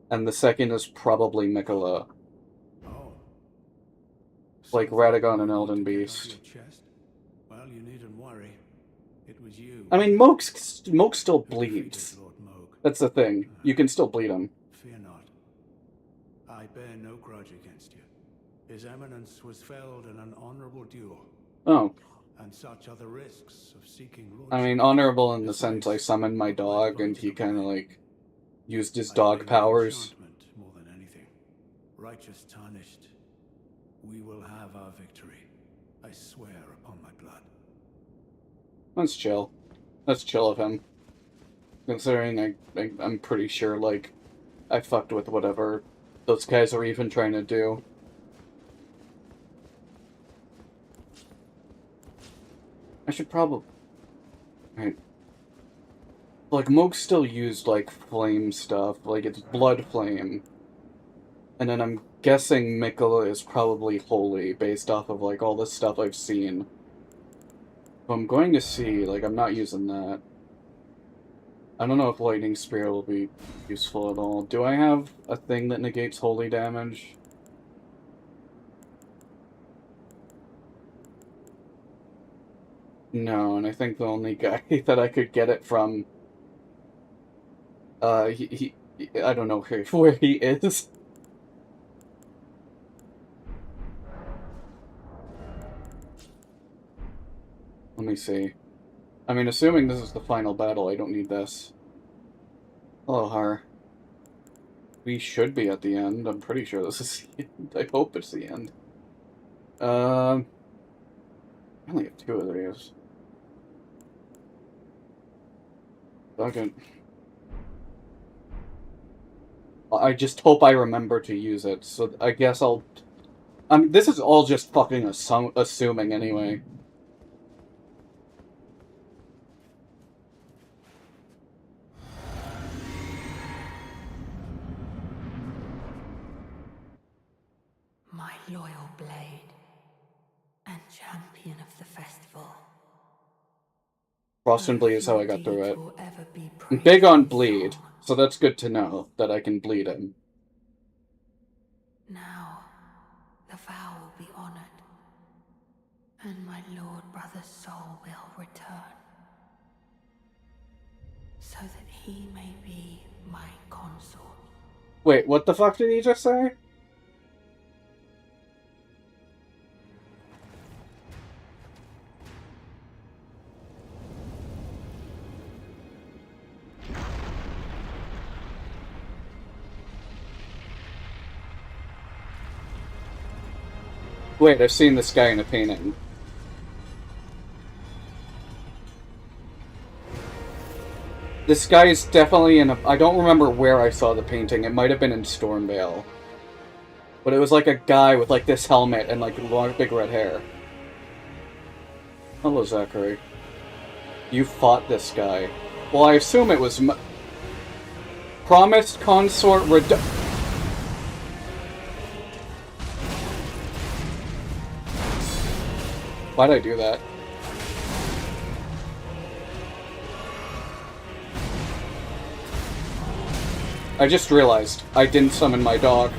[SPEAKER 1] And the second is probably Miquella.
[SPEAKER 3] Oh.
[SPEAKER 1] Like Radagon and Elden Beast.
[SPEAKER 3] Well, you needn't worry. It was you.
[SPEAKER 1] I mean, Moog still bleeds. That's the thing. You can still bleed him.
[SPEAKER 3] Fear not. I bear no grudge against you. His eminence was felled in an honorable duel.
[SPEAKER 1] Oh.
[SPEAKER 3] And such are the risks of seeking lordship.
[SPEAKER 1] I mean, honorable in the sense I summoned my dog and he kind of like used his dog powers.
[SPEAKER 3] More than anything. Righteous tarnished. We will have our victory. I swear upon my blood.
[SPEAKER 1] That's chill. That's chill of him. Considering I'm pretty sure, like, I fucked with whatever those guys are even trying to do. I should probably... Right. Like, Moog still used, like, flame stuff. Like, it's blood flame. And then I'm guessing Miquella is probably holy, based off of, like, all the stuff I've seen. So I'm going to see, like, I'm not using that. I don't know if Lightning Spear will be useful at all. Do I have a thing that negates holy damage? No, and I think the only guy that I could get it from... I don't know where he is. Let me see. I mean, assuming this is the final battle, I don't need this. Hello, Har. We should be at the end. I'm pretty sure this is the end. I hope it's the end. I only have 2 of these. Second. I just hope I remember to use it, so I guess I'll... I mean, this is all just fucking assuming anyway.
[SPEAKER 2] My loyal blade and champion of the festival.
[SPEAKER 1] Frost and Bleed is how I got through it.
[SPEAKER 2] Will ever be
[SPEAKER 1] I'm big on
[SPEAKER 2] praised
[SPEAKER 1] bleed,
[SPEAKER 2] song.
[SPEAKER 1] so that's good to know, that I can bleed him.
[SPEAKER 2] Now, the vow will be honored, and my lord
[SPEAKER 4] Lord Brother's soul will return, so that he may be my consort.
[SPEAKER 1] Wait, what the fuck did he just say? Wait, I've seen this guy in a painting. This guy is definitely in a... I don't remember where I saw the painting. It might have been in Stormvale. But it was like a guy with like this helmet and like long, big red hair. Hello, Zachary. You fought this guy. Well, I assume it was... Promised consort Why'd I do that? I just realized I didn't summon my dog.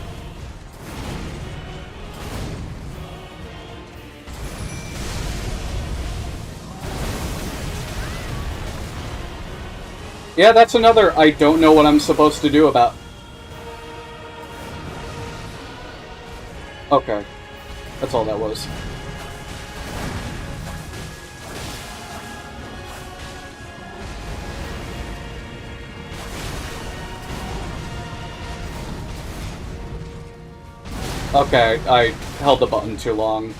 [SPEAKER 1] Yeah, that's another I don't know what I'm supposed to do about. Okay. That's all that was. Okay, I held the button too long.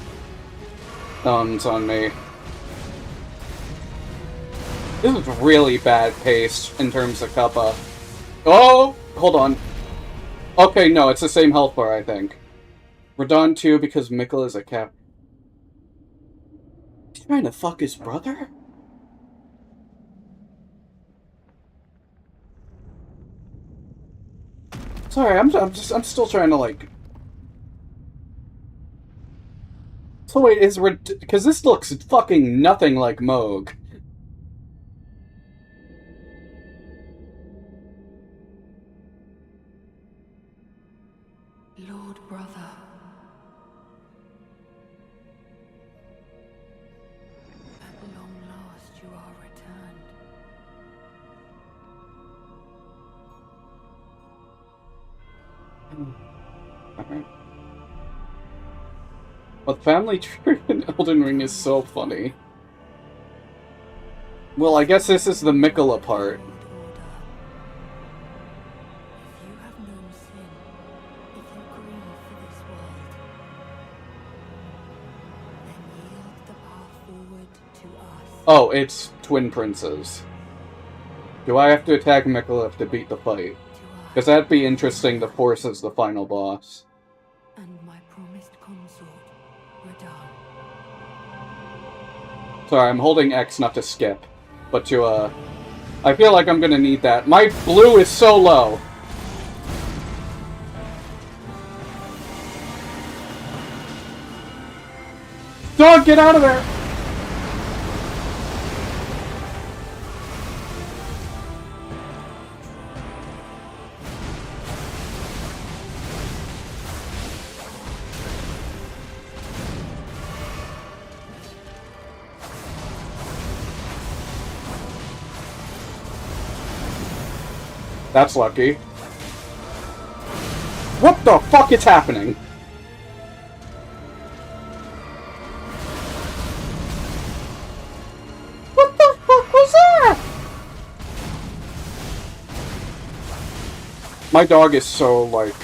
[SPEAKER 1] It's on me. This is really bad pace in terms of Kappa. Oh! Hold on. Okay, no, it's the same health bar, I think. Radon 2 because Mikkel is a cap. He's trying to fuck his brother? Sorry, I'm still trying to, like... So wait, because this looks fucking nothing like Moog.
[SPEAKER 4] Lord Brother, at long last you are returned.
[SPEAKER 1] Alright. But family tree in Elden Ring is so funny. Well, I guess this is the Mikkola part.
[SPEAKER 4] Lord Order, if you have known sin, if you grieve for this world, then yield the path forward to us.
[SPEAKER 1] Oh, it's Twin Princes. Do I have to attack Mikkola to beat the fight? Because that'd be interesting to force as the final boss.
[SPEAKER 4] And my promised consort, Radon.
[SPEAKER 1] Sorry, I'm holding X not to skip, but to, I feel like I'm gonna need that. My blue is so low! Dog, get out of there! That's lucky. What the fuck is happening? What the fuck was that? My dog is so, like...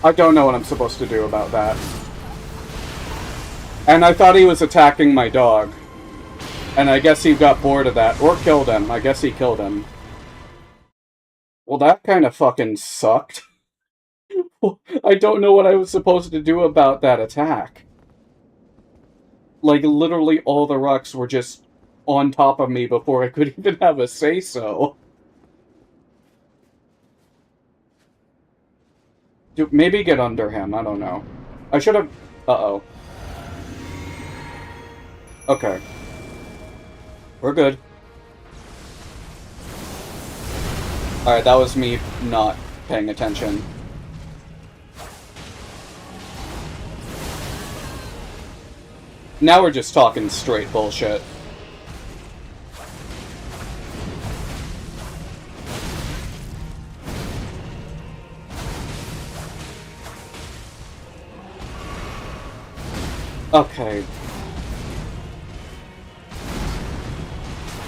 [SPEAKER 1] I don't know what I'm supposed to do about that. And I thought he was attacking my dog. And I guess he got bored of that. Or killed him. I guess he killed him. Well, that kind of fucking sucked. I don't know what I was supposed to do about that attack. Like, literally all the rocks were just on top of me before I could even have a say-so. Maybe get under him, I don't know. I should have... Uh-oh. Okay. We're good. Alright, that was me not paying attention. Now we're just talking straight bullshit. Okay.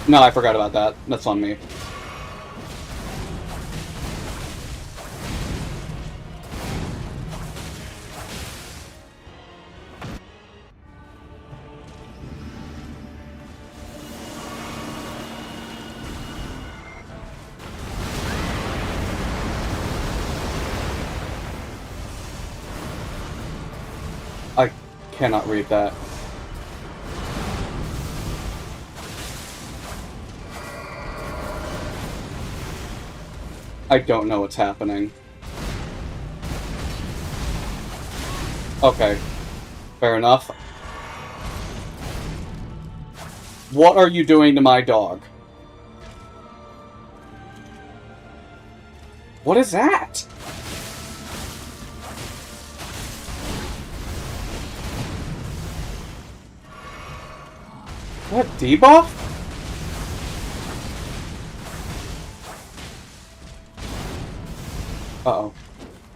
[SPEAKER 1] No, I forgot about that. That's on me. I cannot read that. I don't know what's happening. Okay. Fair enough. What are you doing to my dog? What is that? What, debuff? Uh-oh.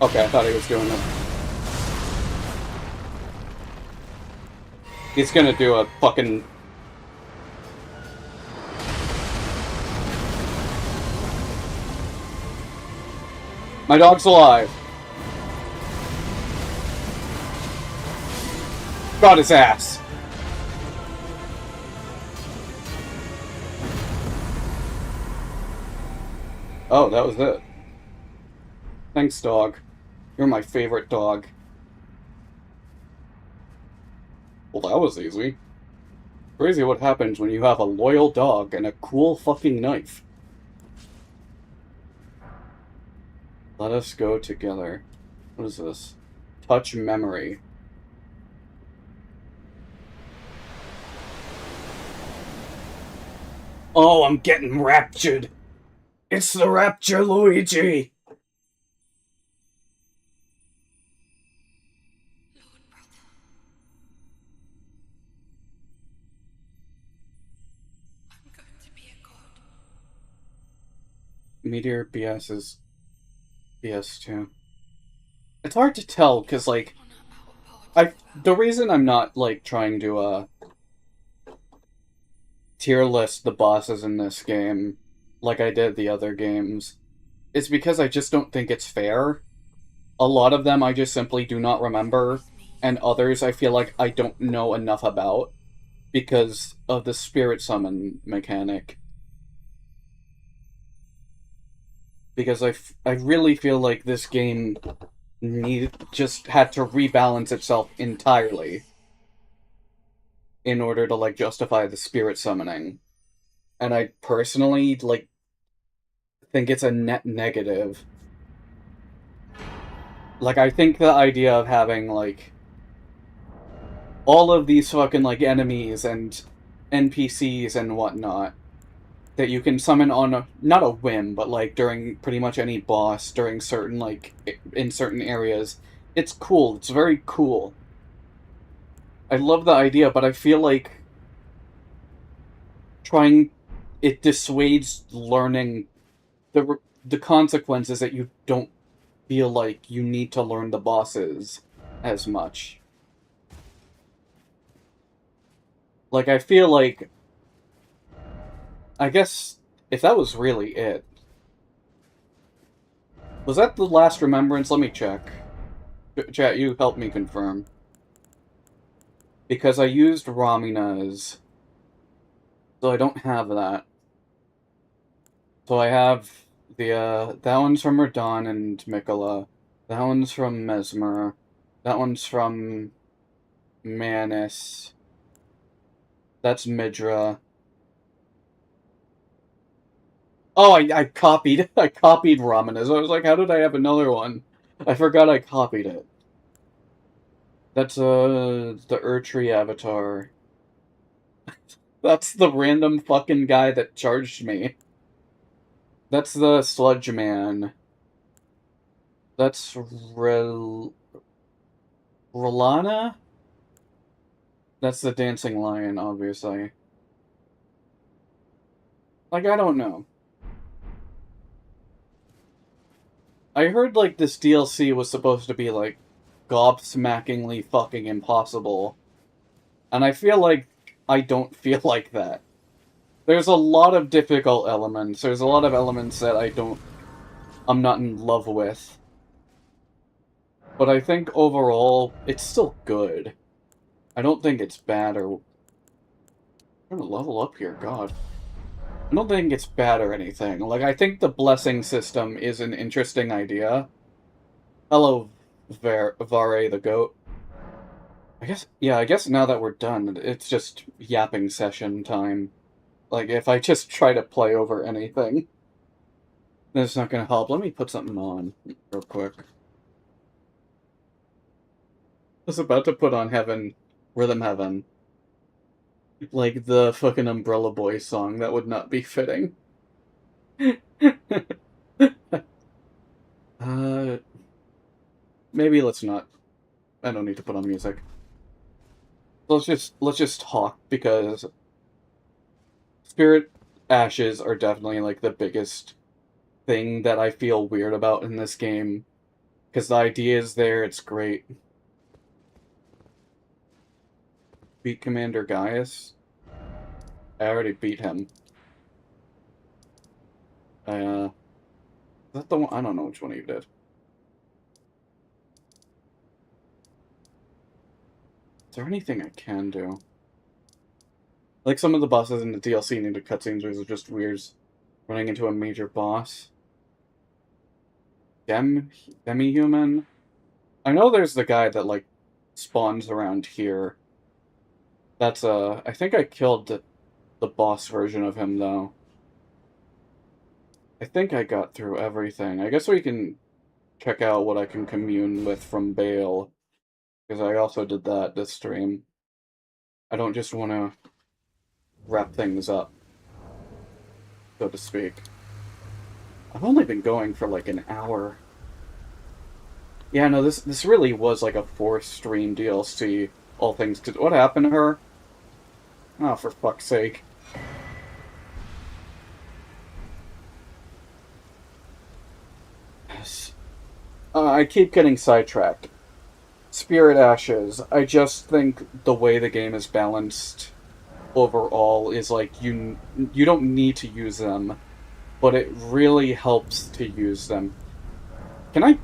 [SPEAKER 1] Okay, I thought he was doing it. He's gonna do a fucking... My dog's alive. Got his ass. Oh, that was it. Thanks, dog. You're my favorite dog. Well, that was easy. Crazy what happens when you have a loyal dog and a cool fucking knife. Let us go together. What is this? Touch memory. Oh, I'm getting raptured. It's the rapture, Luigi.
[SPEAKER 4] Lord brother. I'm going to be a god.
[SPEAKER 1] Meteor BS is BS too. It's hard to tell, because, like, the reason I'm not, like, trying to, tier list the bosses in this game, like I did the other games, is because I just don't think it's fair. A lot of them I just simply do not remember, and others I feel like I don't know enough about, because of the spirit summon mechanic. Because I really feel like this game just had to rebalance itself entirely in order to, like, justify the spirit summoning. And I personally, like, think it's a net negative. Like, I think the idea of having, like, all of these fucking, like, enemies and NPCs and whatnot that you can summon on not a whim, but, like, during pretty much any boss, during certain, like, in certain areas. It's cool. It's very cool. I love the idea, but I feel like it dissuades learning the consequences that you don't feel like you need to learn the bosses as much. Like, I feel like, I guess, if that was really it. Was that the last remembrance? Let me check. Chat, you help me confirm. Because I used Ramina's, so I don't have that. So I have the, that one's from Radon and Mikola. That one's from Mesmer. That one's from Manus. That's Midra. Oh, I copied Ramina's. I was like, how did I have another one? I forgot I copied it. That's, the Urtree avatar. That's the random fucking guy that charged me. That's the Sludge Man. That's Rolana? That's the Dancing Lion, obviously. Like, I don't know. I heard, like, this DLC was supposed to be, like, gobsmackingly fucking impossible. And I feel like I don't feel like that. There's a lot of difficult elements. There's a lot of elements that I'm not in love with. But I think overall, it's still good. I don't think it's bad or... I'm gonna level up here, god. I don't think it's bad or anything. Like, I think the blessing system is an interesting idea. Hello, Vare the goat. I guess now that we're done, it's just yapping session time. Like, if I just try to play over anything, that's not gonna help. Let me put something on real quick. I was about to put on Rhythm Heaven. Like the fucking Umbrella Boy song. That would not be fitting. Maybe let's not. I don't need to put on music. Let's just talk, because Spirit Ashes are definitely like the biggest thing that I feel weird about in this game. Because the idea is there, it's great. Beat Commander Gaius? I already beat him. Is that the one? I don't know which one you did. Is there anything I can do? Like, some of the bosses in the DLC needed cutscenes where it's just weird running into a major boss. Demi-human? I know there's the guy that, like, spawns around here. That's, I think I killed the boss version of him, though. I think I got through everything. I guess we can check out what I can commune with from Bale, because I also did that this stream. I don't just want to wrap things up, so to speak. I've only been going for like an hour. Yeah, no, this really was like a 4-stream DLC, all things to... What happened to her? Oh, for fuck's sake. I keep getting sidetracked. Spirit Ashes. I just think the way the game is balanced overall is like you don't need to use them, but it really helps to use them. Can I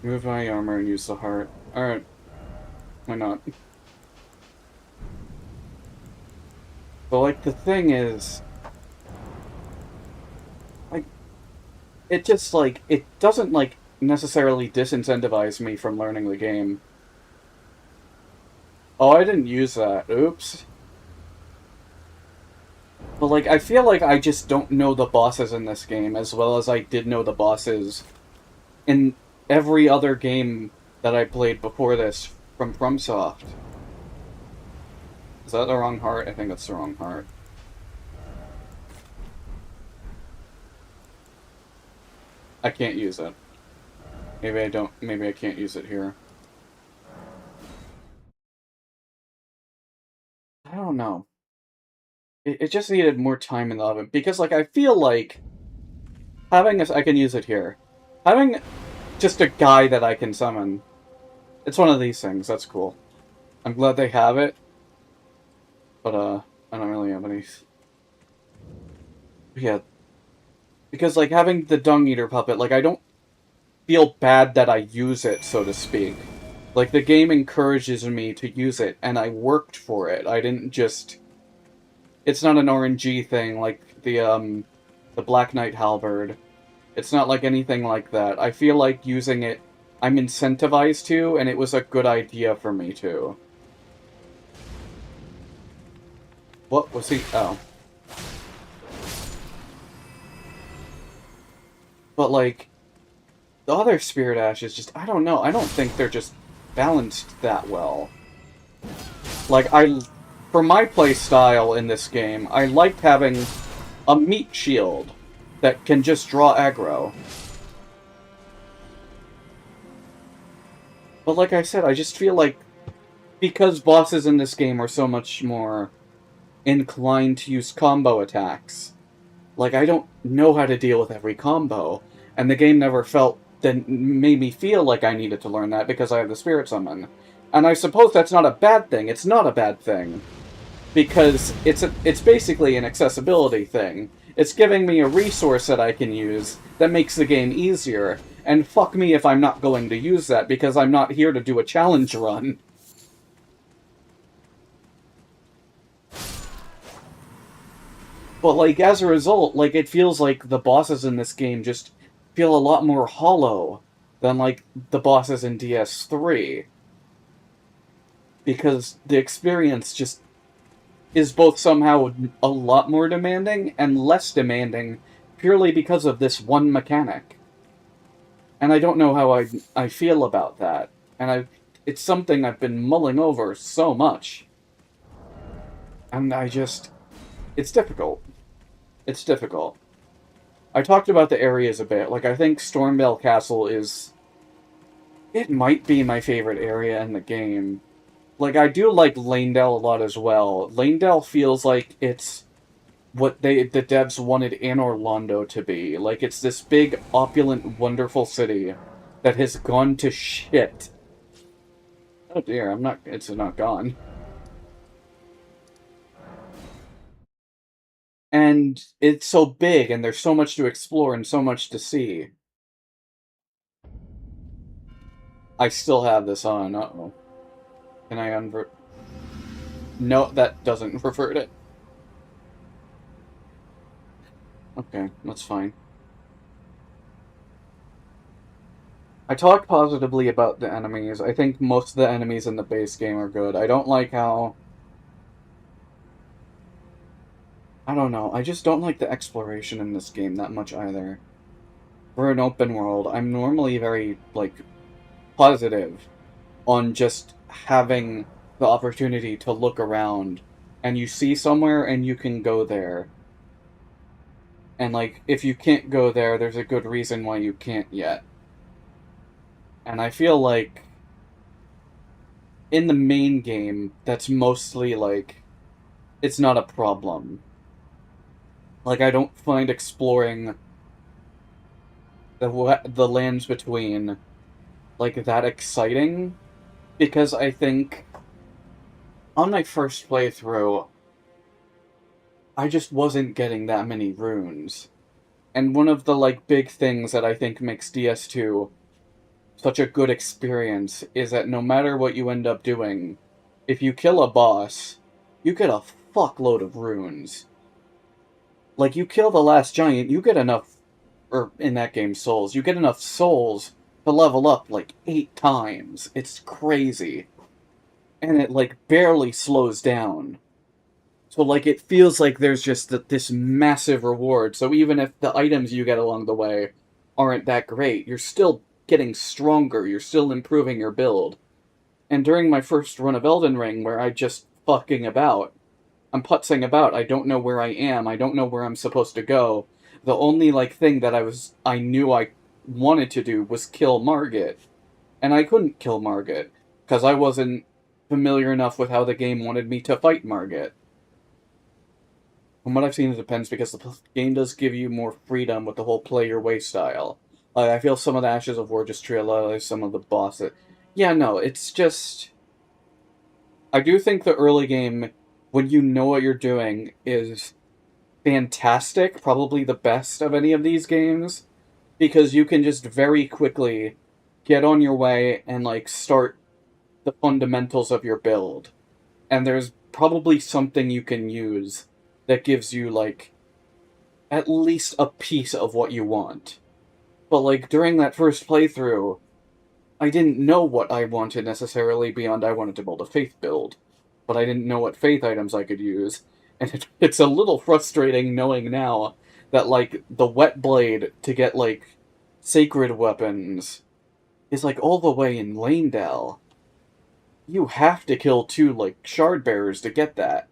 [SPEAKER 1] move my armor and use the heart? Alright. Why not? But like the thing is, like, it just like it doesn't like necessarily disincentivize me from learning the game. Oh, I didn't use that. Oops. But, like, I feel like I just don't know the bosses in this game as well as I did know the bosses in every other game that I played before this from FromSoft. Is that the wrong heart? I think that's the wrong heart. I can't use it. Maybe I don't. Maybe I can't use it here. I don't know. It just needed more time in the oven. Because, like, I feel like having I can use it here. Having just a guy that I can summon. It's one of these things. That's cool. I'm glad they have it. But, I don't really have any... Yeah. Because, like, having the Dung Eater puppet, like, I don't feel bad that I use it, so to speak. Like, the game encourages me to use it, and I worked for it. I didn't just... It's not an RNG thing like the Black Knight Halberd. It's not like anything like that. I feel like using it, I'm incentivized to, and it was a good idea for me to. What was he? Oh. But, like, the other Spirit Ashes just, I don't know. I don't think they're just balanced that well. Like, for my play style in this game, I liked having a meat shield that can just draw aggro. But like I said, I just feel like because bosses in this game are so much more inclined to use combo attacks, like, I don't know how to deal with every combo, and the game never made me feel like I needed to learn that because I have the Spirit Summon. And I suppose that's not a bad thing. It's not a bad thing. Because it's basically an accessibility thing. It's giving me a resource that I can use that makes the game easier, and fuck me if I'm not going to use that because I'm not here to do a challenge run. But, like, as a result, like, it feels like the bosses in this game just feel a lot more hollow than, like, the bosses in DS3. Because the experience just is both somehow a lot more demanding and less demanding purely because of this one mechanic. And I don't know how I feel about that. And it's something I've been mulling over so much. And it's difficult. It's difficult. I talked about the areas a bit. Like, I think Stormvale Castle it might be my favorite area in the game. Like, I do like Lanedale a lot as well. Lanedale feels like it's what the devs wanted Anor Londo to be. Like, it's this big, opulent, wonderful city that has gone to shit. Oh dear, it's not gone. And it's so big, and there's so much to explore and so much to see. I still have this on. Uh-oh. Can I unvert? No, that doesn't revert it. Okay, that's fine. I talk positively about the enemies. I think most of the enemies in the base game are good. I don't like how... I don't know. I just don't like the exploration in this game that much either. For an open world, I'm normally very, like, positive on just having the opportunity to look around, and you see somewhere and you can go there. And, like, if you can't go there, there's a good reason why you can't yet. And I feel like in the main game, that's mostly, like, it's not a problem. Like, I don't find exploring the lands between, like, that exciting, because I think on my first playthrough, I just wasn't getting that many runes. And one of the, like, big things that I think makes DS2 such a good experience is that no matter what you end up doing, if you kill a boss, you get a fuckload of runes. Like, you kill the last giant, you get enough, or in that game, souls, you get enough souls to level up, like, 8 times. It's crazy. And it, like, barely slows down. So, like, it feels like there's just this massive reward, so even if the items you get along the way aren't that great, you're still getting stronger, you're still improving your build. And during my first run of Elden Ring, where I just I'm putzing about, I don't know where I am, I don't know where I'm supposed to go. The only, like, thing that I knew I wanted to do was kill Margit. And I couldn't kill Margit, because I wasn't familiar enough with how the game wanted me to fight Margit. From what I've seen, it depends, because the game does give you more freedom with the whole play your way style. Like, I feel some of the Ashes of War just trivialize some of the bosses. Yeah, no, it's just... I do think the early game, when you know what you're doing, is fantastic, probably the best of any of these games, because you can just very quickly get on your way and, like, start the fundamentals of your build. And there's probably something you can use that gives you, like, at least a piece of what you want. But, like, during that first playthrough, I didn't know what I wanted necessarily beyond I wanted to build a faith build. But I didn't know what faith items I could use. And it's a little frustrating knowing now that, like, the wet blade to get, like, sacred weapons is, like, all the way in Lanedale. You have to kill 2, like, shard bearers to get that.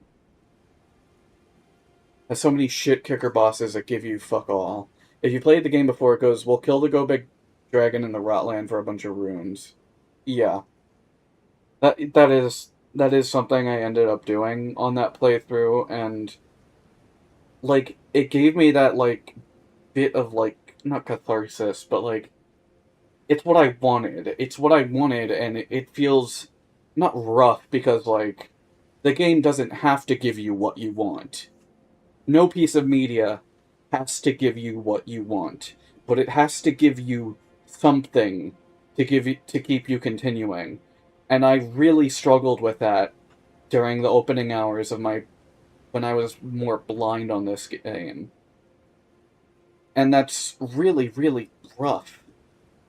[SPEAKER 1] has so many shit kicker bosses that give you fuck all. If you played the game before, it goes, we'll kill the Go Big Dragon in the Rotland for a bunch of runes. Yeah. That is something I ended up doing on that playthrough, and like it gave me that like bit of like not catharsis, but like it's what I wanted. It's what I wanted, and it feels not rough because like the game doesn't have to give you what you want. No piece of media has to give you what you want, but it has to give you something to keep you continuing. And I really struggled with that during the opening hours of my when I was more blind on this game. And that's really, really rough.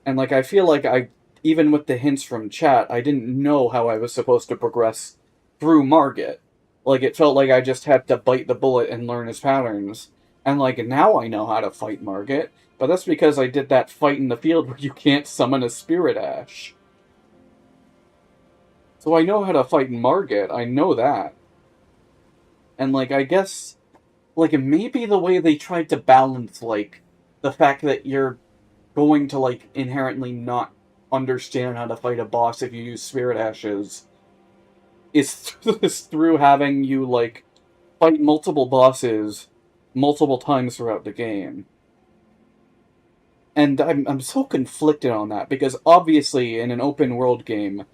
[SPEAKER 1] And like I feel like even with the hints from chat, I didn't know how I was supposed to progress through Margit. Like it felt like I just had to bite the bullet and learn his patterns. And like now I know how to fight Margit, but that's because I did that fight in the field where you can't summon a Spirit Ash. So I know how to fight Margit, I know that. And like I guess like maybe the way they tried to balance like the fact that you're going to like inherently not understand how to fight a boss if you use Spirit Ashes is through having you like fight multiple bosses multiple times throughout the game. And I'm so conflicted on that because obviously in an open world game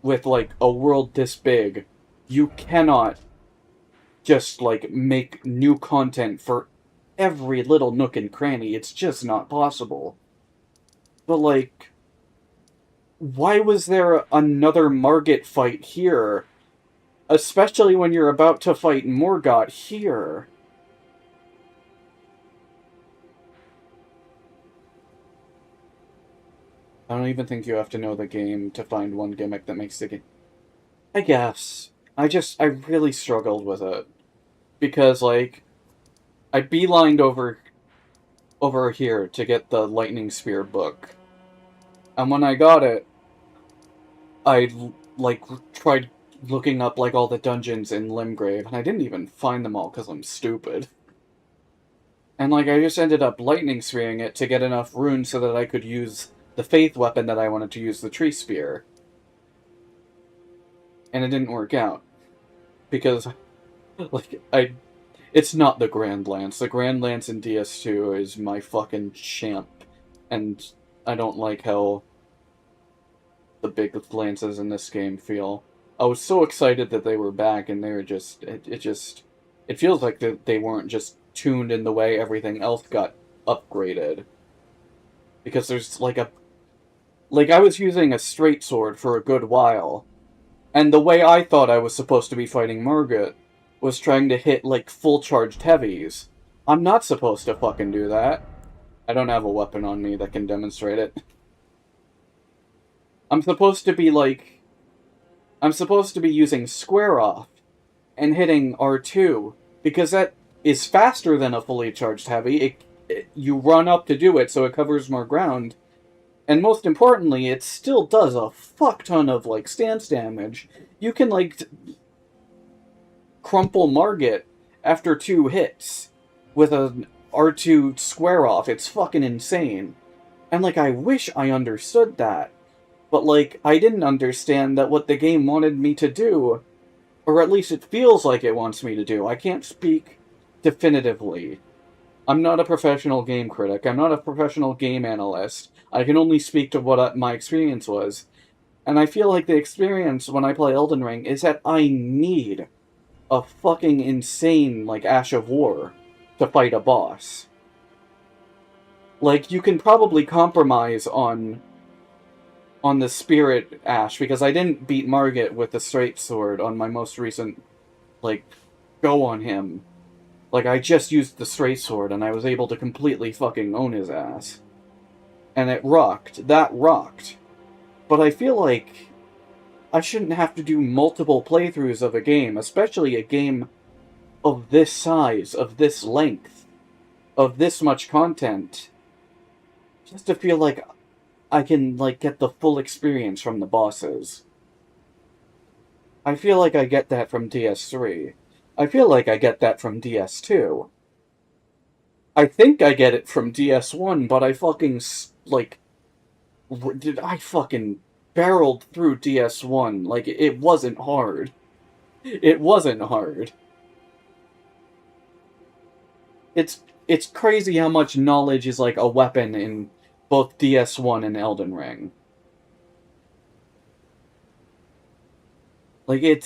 [SPEAKER 1] with like a world this big, you cannot just like make new content for every little nook and cranny. It's just not possible. But like, why was there another Margit fight here? Especially when you're about to fight Morgott here. I don't even think you have to know the game to find one gimmick that makes the game. I guess. I really struggled with it. Because, like, I beelined over here to get the Lightning Spear book. And when I got it, I, like, tried looking up, like, all the dungeons in Limgrave, and I didn't even find them all because I'm stupid. And, like, I just ended up Lightning Spearing it to get enough runes so that I could use the Faith weapon that I wanted to use, the Tree Spear. And it didn't work out. Because, like, it's not the Grand Lance. The Grand Lance in DS2 is my fucking champ. And I don't like how the big lances in this game feel. I was so excited that they were back, and they were just... It feels like they weren't just tuned in the way everything else got upgraded. Because there's, like, a... Like, I was using a straight sword for a good while, and the way I thought I was supposed to be fighting Margit was trying to hit, like, full-charged heavies. I'm not supposed to fucking do that. I don't have a weapon on me that can demonstrate it. I'm supposed to be, like... I'm supposed to be using Square Off and hitting R2, because that is faster than a fully charged heavy. You run up to do it, so it covers more ground. And most importantly, it still does a fuck ton of, like, stance damage. You can, like, crumple Margit after 2 hits with an R2 Square Off. It's fucking insane. And, like, I wish I understood that. But, like, I didn't understand that what the game wanted me to do, or at least it feels like it wants me to do. I can't speak definitively. I'm not a professional game critic. I'm not a professional game analyst. I can only speak to what my experience was. And I feel like the experience when I play Elden Ring is that I need a fucking insane, like, Ash of War to fight a boss. Like, you can probably compromise on the Spirit Ash, because I didn't beat Margit with the straight sword on my most recent, like, go on him. Like, I just used the straight sword, and I was able to completely fucking own his ass. And it rocked. That rocked. But I feel like I shouldn't have to do multiple playthroughs of a game, especially a game of this size, of this length, of this much content, just to feel like I can, like, get the full experience from the bosses. I feel like I get that from DS3. I feel like I get that from DS2. I think I get it from DS1, but I fucking, like, did I fucking barreled through DS1. Like, it wasn't hard. It wasn't hard. It's crazy how much knowledge is like a weapon in both DS1 and Elden Ring. Like it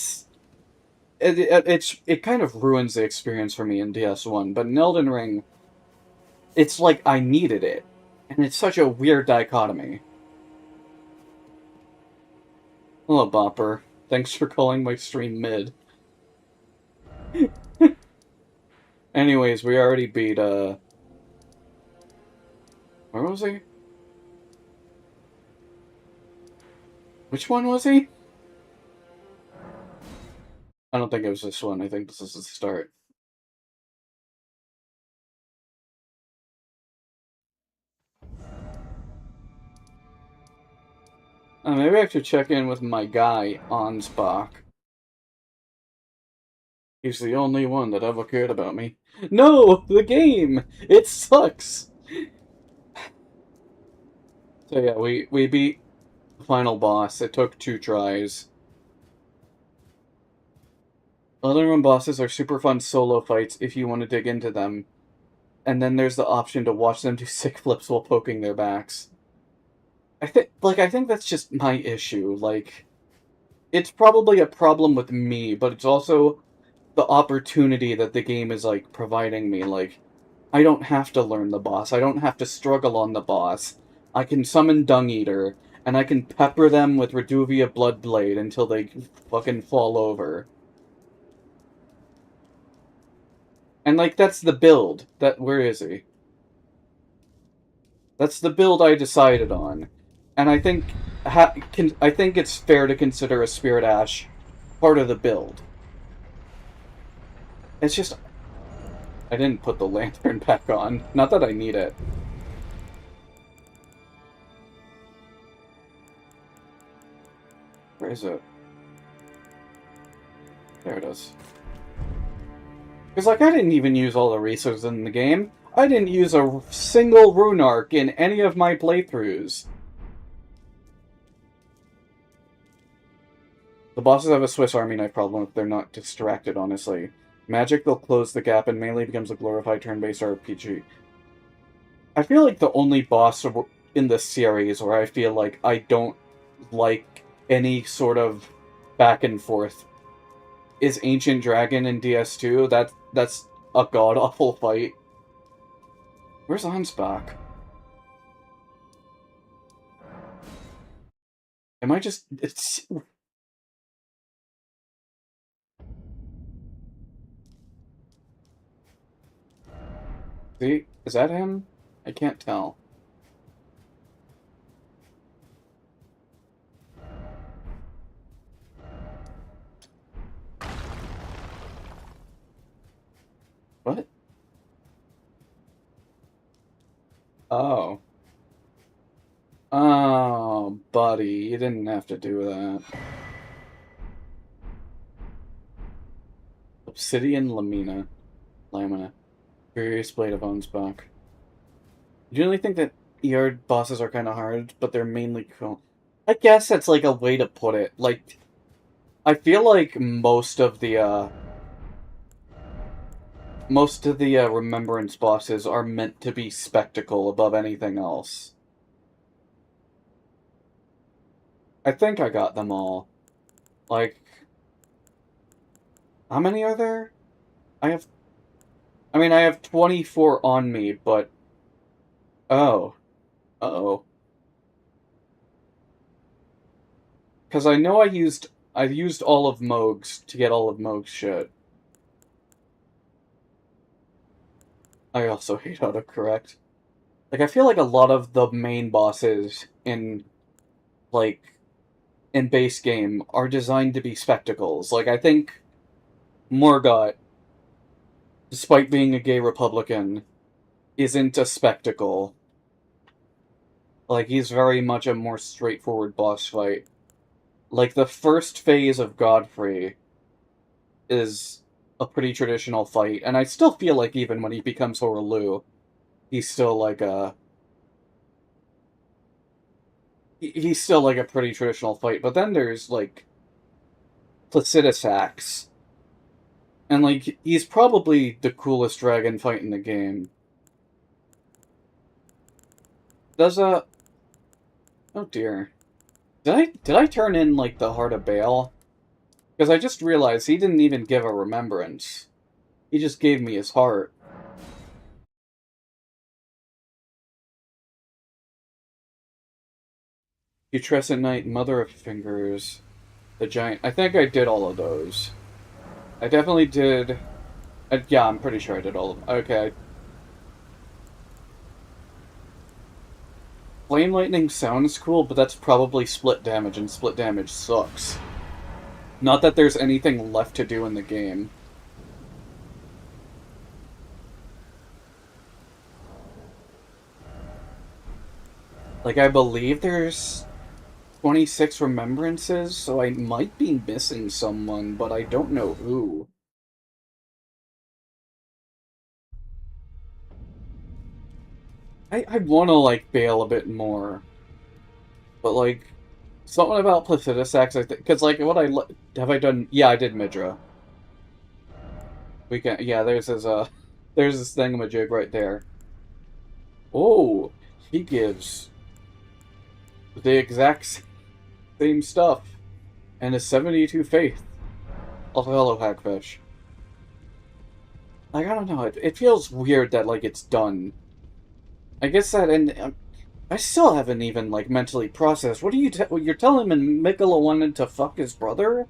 [SPEAKER 1] kind of ruins the experience for me in DS1, but in Elden Ring, it's like I needed it, and it's such a weird dichotomy. Hello, Bopper. Thanks for calling my stream mid. Anyways, we already beat where was he? Which one was he? I don't think it was this one. I think this is the start. Maybe I have to check in with my guy, Ansbach. He's the only one that ever cared about me. No! The game! It sucks! So yeah, we beat the final boss. It took 2 tries. Elden Ring bosses are super fun solo fights if you want to dig into them. And then there's the option to watch them do sick flips while poking their backs. I think that's just my issue. Like, it's probably a problem with me, but it's also the opportunity that the game is, like, providing me. Like, I don't have to learn the boss. I don't have to struggle on the boss. I can summon Dung Eater, and I can pepper them with Reduvia Bloodblade until they fucking fall over. And, like, that's the build. Where is he? That's the build I decided on. And I think I think it's fair to consider a Spirit Ash part of the build. It's just I didn't put the lantern back on. Not that I need it. Where is it? There it is. Because, like, I didn't even use all the resources in the game. I didn't use a single rune arc in any of my playthroughs. The bosses have a Swiss Army knife problem if they're not distracted, honestly. Magic, they'll close the gap, and melee becomes a glorified turn-based RPG. I feel like the only boss in the series where I feel like I don't like any sort of back and forth is Ancient Dragon in DS2. That's a god-awful fight. Where's Ansbach? Am I just... It's... See? Is that him? I can't tell. What? Oh. Oh, buddy, you didn't have to do that. Obsidian Lamina. Curious Blade of Ansbach. I generally think that ER bosses are kind of hard, but they're mainly cool. I guess that's like a way to put it. Like, I feel like most of the Remembrance bosses are meant to be spectacle above anything else. I think I got them all. Like, how many are there? I have 24 on me, but... Oh. Uh-oh. Because I know I've used all of Mohg's to get all of Mohg's shit. I also hate autocorrect. Like, I feel like a lot of the main bosses in, like, in base game are designed to be spectacles. Like, I think Morgott, despite being a gay Republican, isn't a spectacle. Like, he's very much a more straightforward boss fight. Like, the first phase of Godfrey is a pretty traditional fight, and I still feel like even when he becomes Horaloo, he's still like a he's still like a pretty traditional fight. But then there's like Placidus Axe, and like he's probably the coolest dragon fight in the game. Does oh dear. Did I turn in like the Heart of Bale? Because I just realized he didn't even give a remembrance. He just gave me his heart. Putrescent Knight, Mother of Fingers, the Giant. I think I did all of those. I definitely did. Yeah, I'm pretty sure I did all of them. Okay. Flame Lightning sounds cool, but that's probably split damage, and split damage sucks. Not that there's anything left to do in the game. Like, I believe there's 26 remembrances, so I might be missing someone, but I don't know who. I want to, like, bail a bit more. But, like, something about Placidus Axe, I think, because, like, have I done? Yeah, I did Midra. We can, yeah, there's this thingamajig right there. Oh, he gives the exact same stuff, and a 72 faith. Also, hello, Hagfish. Like, I don't know, it feels weird that, like, it's done. I guess that, and I still haven't even, like, mentally processed. What are you're telling him Mikola wanted to fuck his brother?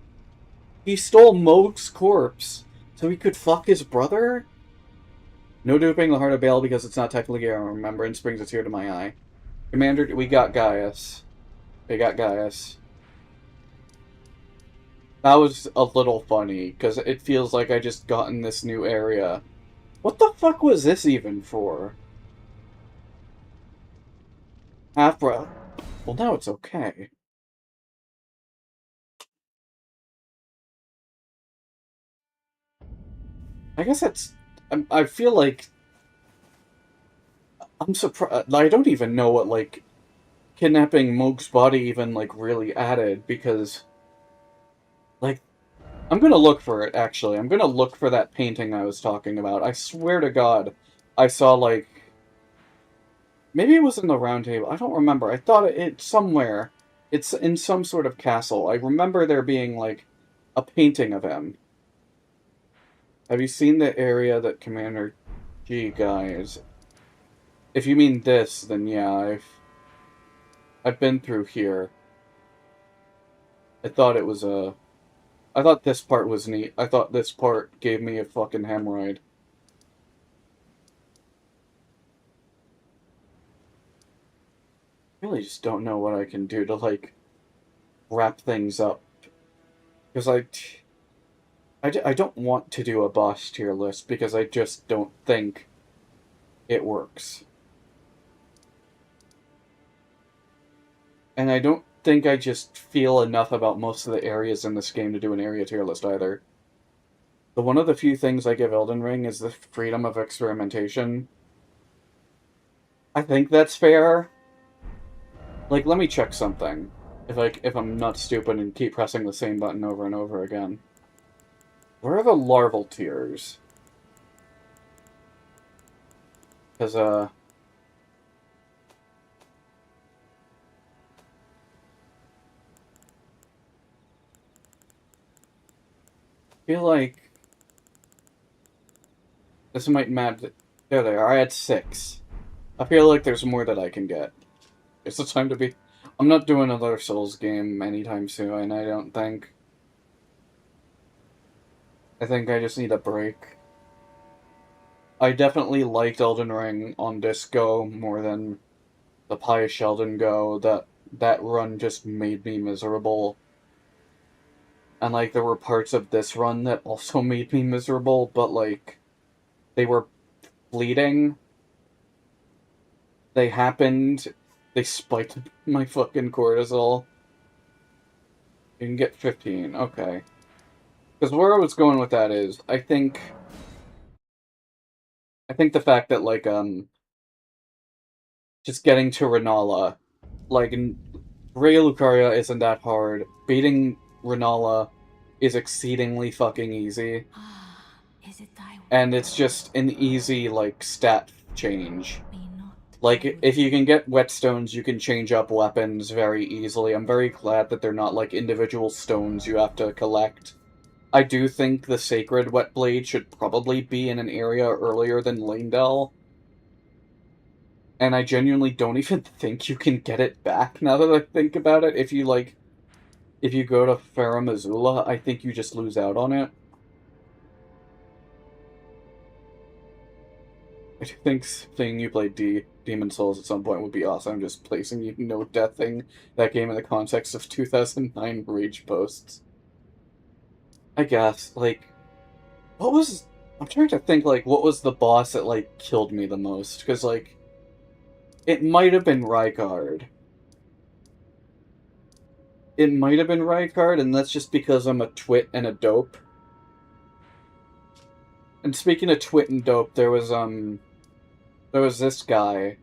[SPEAKER 1] He stole Moog's corpse, so he could fuck his brother? No duping the Heart of Bale because it's not technically a remembrance brings a tear to my eye. Commander, we got Gaius. We got Gaius. That was a little funny, because it feels like I just got in this new area. What the fuck was this even for? Half-breath. Well, now it's okay. I guess that's... I feel like... I'm surprised... I don't even know what, like, kidnapping Moog's body even, like, really added, because... Like, I'm gonna look for it, actually. I'm gonna look for that painting I was talking about. I swear to God, I saw, like... Maybe it was in the round table. I don't remember. I thought it's somewhere. It's in some sort of castle. I remember there being, like, a painting of him. Have you seen the area that Commander G guys? If you mean this, then yeah, I've been through here. I thought it was a... I thought this part was neat. I thought this part gave me a fucking hemorrhoid. I really just don't know what I can do to, like, wrap things up. Because I don't want to do a boss tier list, because I just don't think it works. And I don't think I just feel enough about most of the areas in this game to do an area tier list either. But one of the few things I give Elden Ring is the freedom of experimentation. I think that's fair. Like, let me check something. If I'm not stupid and keep pressing the same button over and over again. Where are the larval tiers? Because, I feel like this might matter. There they are. I had 6. I feel like there's more that I can get. It's the time to be... I'm not doing another Souls game anytime soon, I don't think. I think I just need a break. I definitely liked Elden Ring on this go more than the Pious Sheldon go. That run just made me miserable. And, like, there were parts of this run that also made me miserable, but, like, they were fleeting. They happened. They spiked my fucking cortisol. You can get 15, okay. Because where I was going with that is, I think the fact that, like, just getting to Renala. Like, Rey Lucaria isn't that hard. Beating Renala is exceedingly fucking easy.
[SPEAKER 2] Ah, is it thy
[SPEAKER 1] And it's just an easy, like, stat change.
[SPEAKER 2] me not?
[SPEAKER 1] Like, if you can get whetstones, you can change up weapons very easily. I'm very glad that they're not, like, individual stones you have to collect. I do think the Sacred Wet Blade should probably be in an area earlier than Leyndell. And I genuinely don't even think you can get it back, now that I think about it. If you go to Farum Azula, I think you just lose out on it. I think seeing you play Demon Souls at some point would be awesome. Just placing you no-deathing that game in the context of 2009 Rage posts. I guess, like, what was... I'm trying to think, like, what was the boss that, like, killed me the most? Because, like, it might have been Rykard. It might have been Rykard, and that's just because I'm a twit and a dope. And speaking of twit and dope, there was this guy.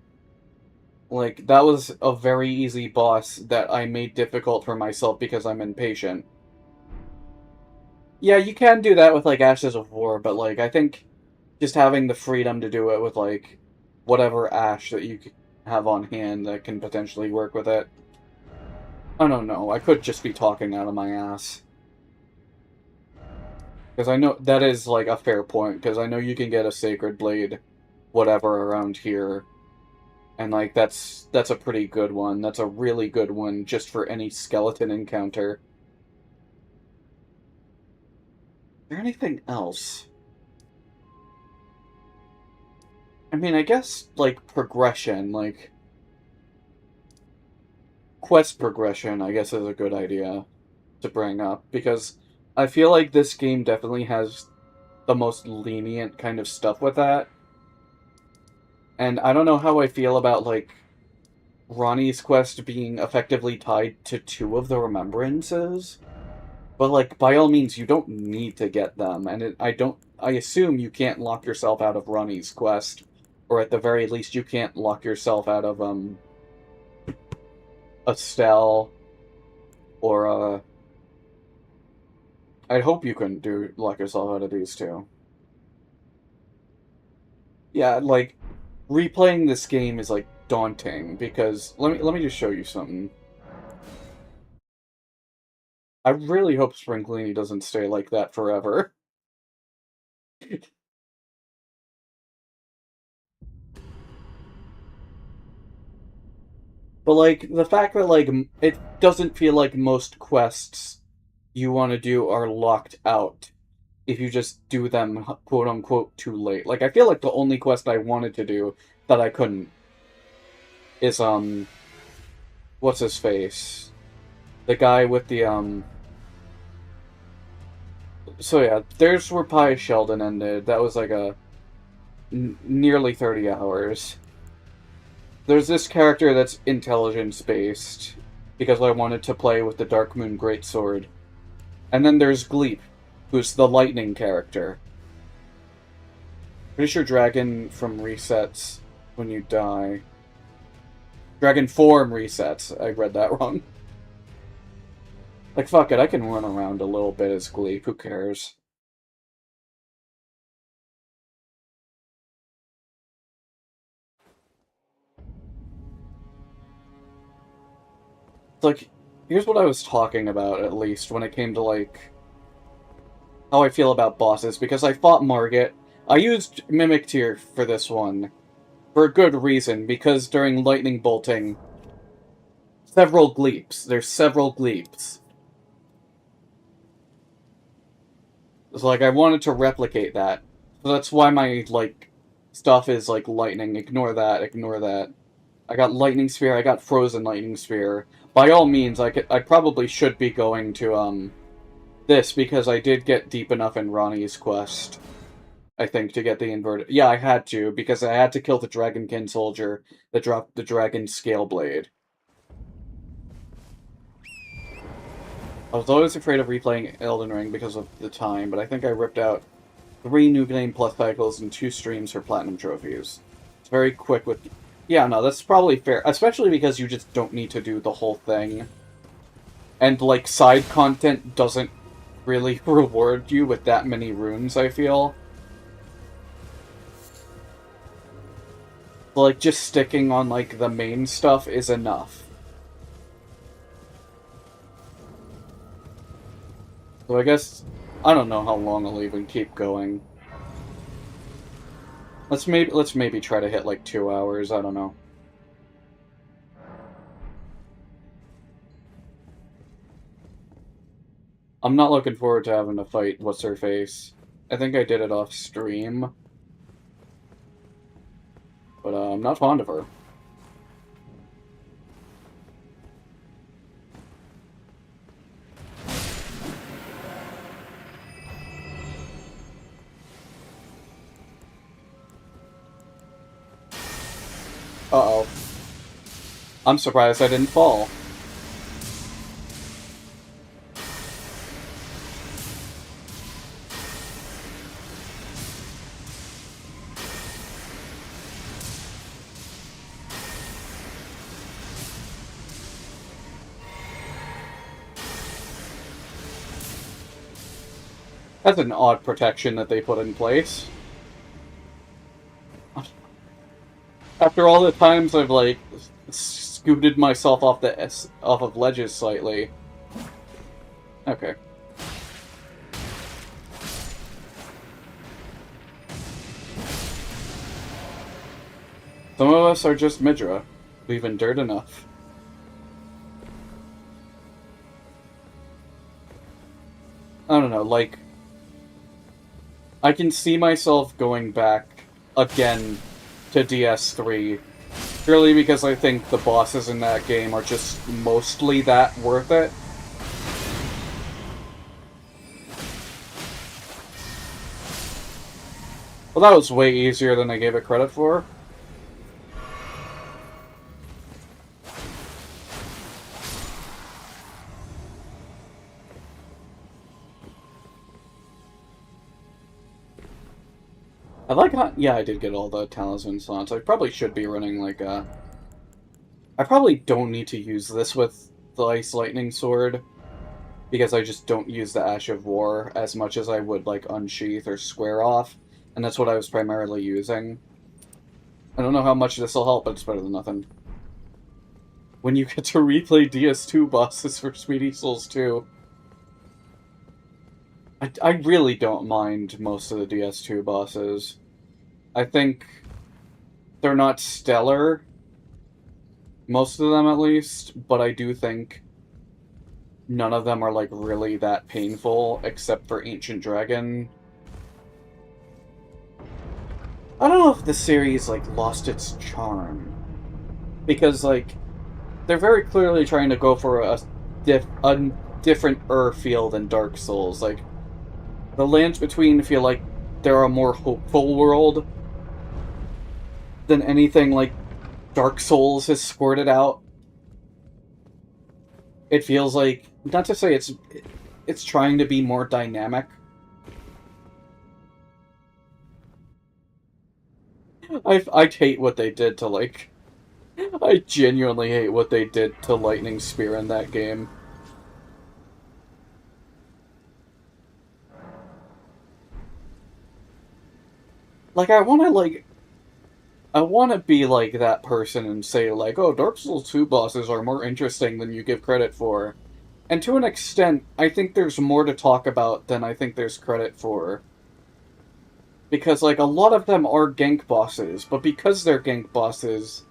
[SPEAKER 1] Like, that was a very easy boss that I made difficult for myself because I'm impatient. Yeah, you can do that with, like, Ashes of War, but, like, I think just having the freedom to do it with, like, whatever ash that you have on hand that can potentially work with it. I don't know, I could just be talking out of my ass. Because I know that is, like, a fair point, because I know you can get a Sacred Blade whatever around here. And, like, that's a pretty good one. That's a really good one just for any skeleton encounter. Is there anything else? I mean, I guess, like, progression, like... Quest progression, I guess, is a good idea to bring up, because I feel like this game definitely has the most lenient kind of stuff with that. And I don't know how I feel about, like, Ronnie's quest being effectively tied to 2 of the remembrances. But, like, by all means, you don't need to get them. And I assume you can't lock yourself out of Ronnie's quest. Or at the very least, you can't lock yourself out of, Estelle. Or, I'd hope you couldn't lock yourself out of these 2. Yeah, like, replaying this game is, like, daunting, because let me just show you something. I really hope Sprinklini doesn't stay like that forever. But, like, the fact that, like, it doesn't feel like most quests you want to do are locked out if you just do them, quote-unquote, too late. Like, I feel like the only quest I wanted to do that I couldn't is, what's his face? The guy with the, So yeah, there's where Pi Sheldon ended. That was like nearly 30 hours. There's this character that's intelligence-based, because I wanted to play with the Dark Moon Greatsword. And then there's Gleep, who's the lightning character. Pretty sure Dragon from resets when you die. Dragon form resets. I read that wrong. Like, fuck it, I can run around a little bit as Gleep, who cares? Like, here's what I was talking about, at least, when it came to, like, how I feel about bosses, because I fought Margit. I used Mimic Tear for this one, for a good reason, because during lightning bolting, there's several Gleeps. It's like, I wanted to replicate that. So that's why my, like, stuff is, like, lightning. Ignore that. I got Lightning Spear, I got Frozen Lightning Spear. By all means, I probably should be going to, this, because I did get deep enough in Ronnie's quest, I think, to get the inverted... Yeah, I had to, because I had to kill the Dragonkin soldier that dropped the Dragon Scale Blade. I was always afraid of replaying Elden Ring because of the time, but I think I ripped out 3 New Game Plus cycles and 2 streams for Platinum Trophies. It's very quick with Yeah, no, that's probably fair. Especially because you just don't need to do the whole thing. And, like, side content doesn't really reward you with that many runes, I feel. Like, just sticking on, like, the main stuff is enough. So I guess... I don't know how long I'll even keep going. Let's maybe try to hit, like, 2 hours, I don't know. I'm not looking forward to having to fight What's-Her-Face. I think I did it off stream. But I'm not fond of her. Uh-oh. I'm surprised I didn't fall. That's an odd protection that they put in place. After all the times I've, like, scooted myself off of ledges slightly. Okay. Some of us are just Midra. We've endured enough. I don't know, like... I can see myself going back again to DS3, purely because I think the bosses in that game are just mostly that worth it. Well, that was way easier than I gave it credit for. I like how... Yeah, I did get all the talisman slots. I probably should be running, like, a... I probably don't need to use this with the Ice Lightning Sword, because I just don't use the Ash of War as much as I would, like, Unsheath or Square Off, and that's what I was primarily using. I don't know how much this will help, but it's better than nothing. When you get to replay DS2 bosses for Speedy Souls 2... I really don't mind most of the DS2 bosses. I think they're not stellar, most of them at least, but I do think none of them are, like, really that painful, except for Ancient Dragon. I don't know if the series, like, lost its charm. Because, like, they're very clearly trying to go for a different feel than Dark Souls. Like, the Lands Between feel like they're a more hopeful world than anything like Dark Souls has squirted out. It feels like, not to say it's trying to be more dynamic. I hate what they did to, like... I genuinely hate what they did to Lightning Spear in that game. Like, I want to be like that person and say, like, oh, Dark Souls 2 bosses are more interesting than you give credit for. And to an extent, I think there's more to talk about than I think there's credit for. Because, like, a lot of them are gank bosses, but because they're gank bosses,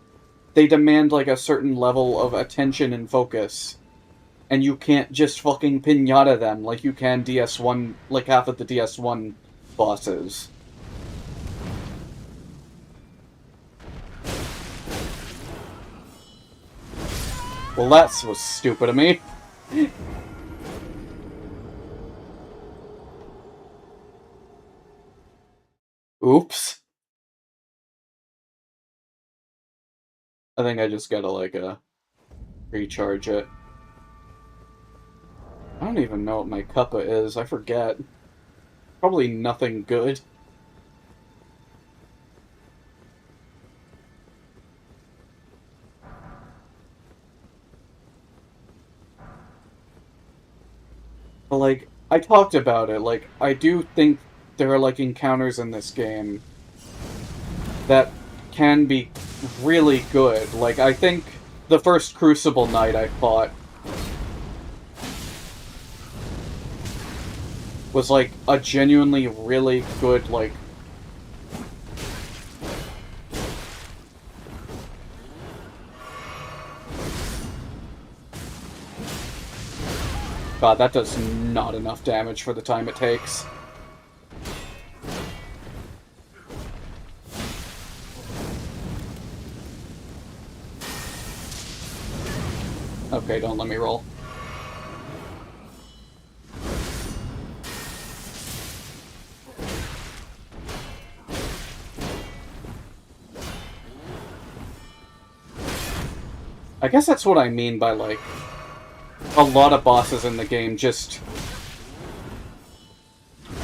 [SPEAKER 1] they demand, like, a certain level of attention and focus. And you can't just fucking pinata them like you can DS1, like half of the DS1 bosses. Well, that was stupid of me. Oops. I think I just gotta, like, recharge it. I don't even know what my cuppa is, I forget. Probably nothing good. But, like, I talked about it. Like, I do think there are, like, encounters in this game that can be really good. Like, I think the first Crucible Knight I fought was, like, a genuinely really good, like... God, that does not enough damage for the time it takes. Okay, don't let me roll. I guess that's what I mean by, like, a lot of bosses in the game just...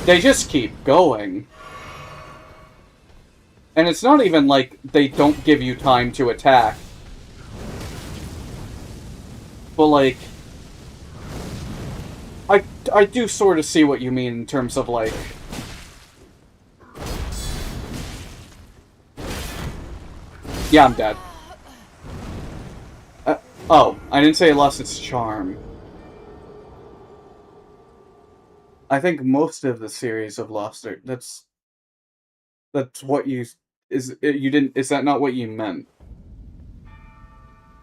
[SPEAKER 1] they just keep going. And it's not even like they don't give you time to attack. But, like... I do sort of see what you mean in terms of, like... Yeah, I'm dead. Oh, I didn't say it lost its charm. I think most of the series have lost it. That's what you... you didn't... Is that not what you meant?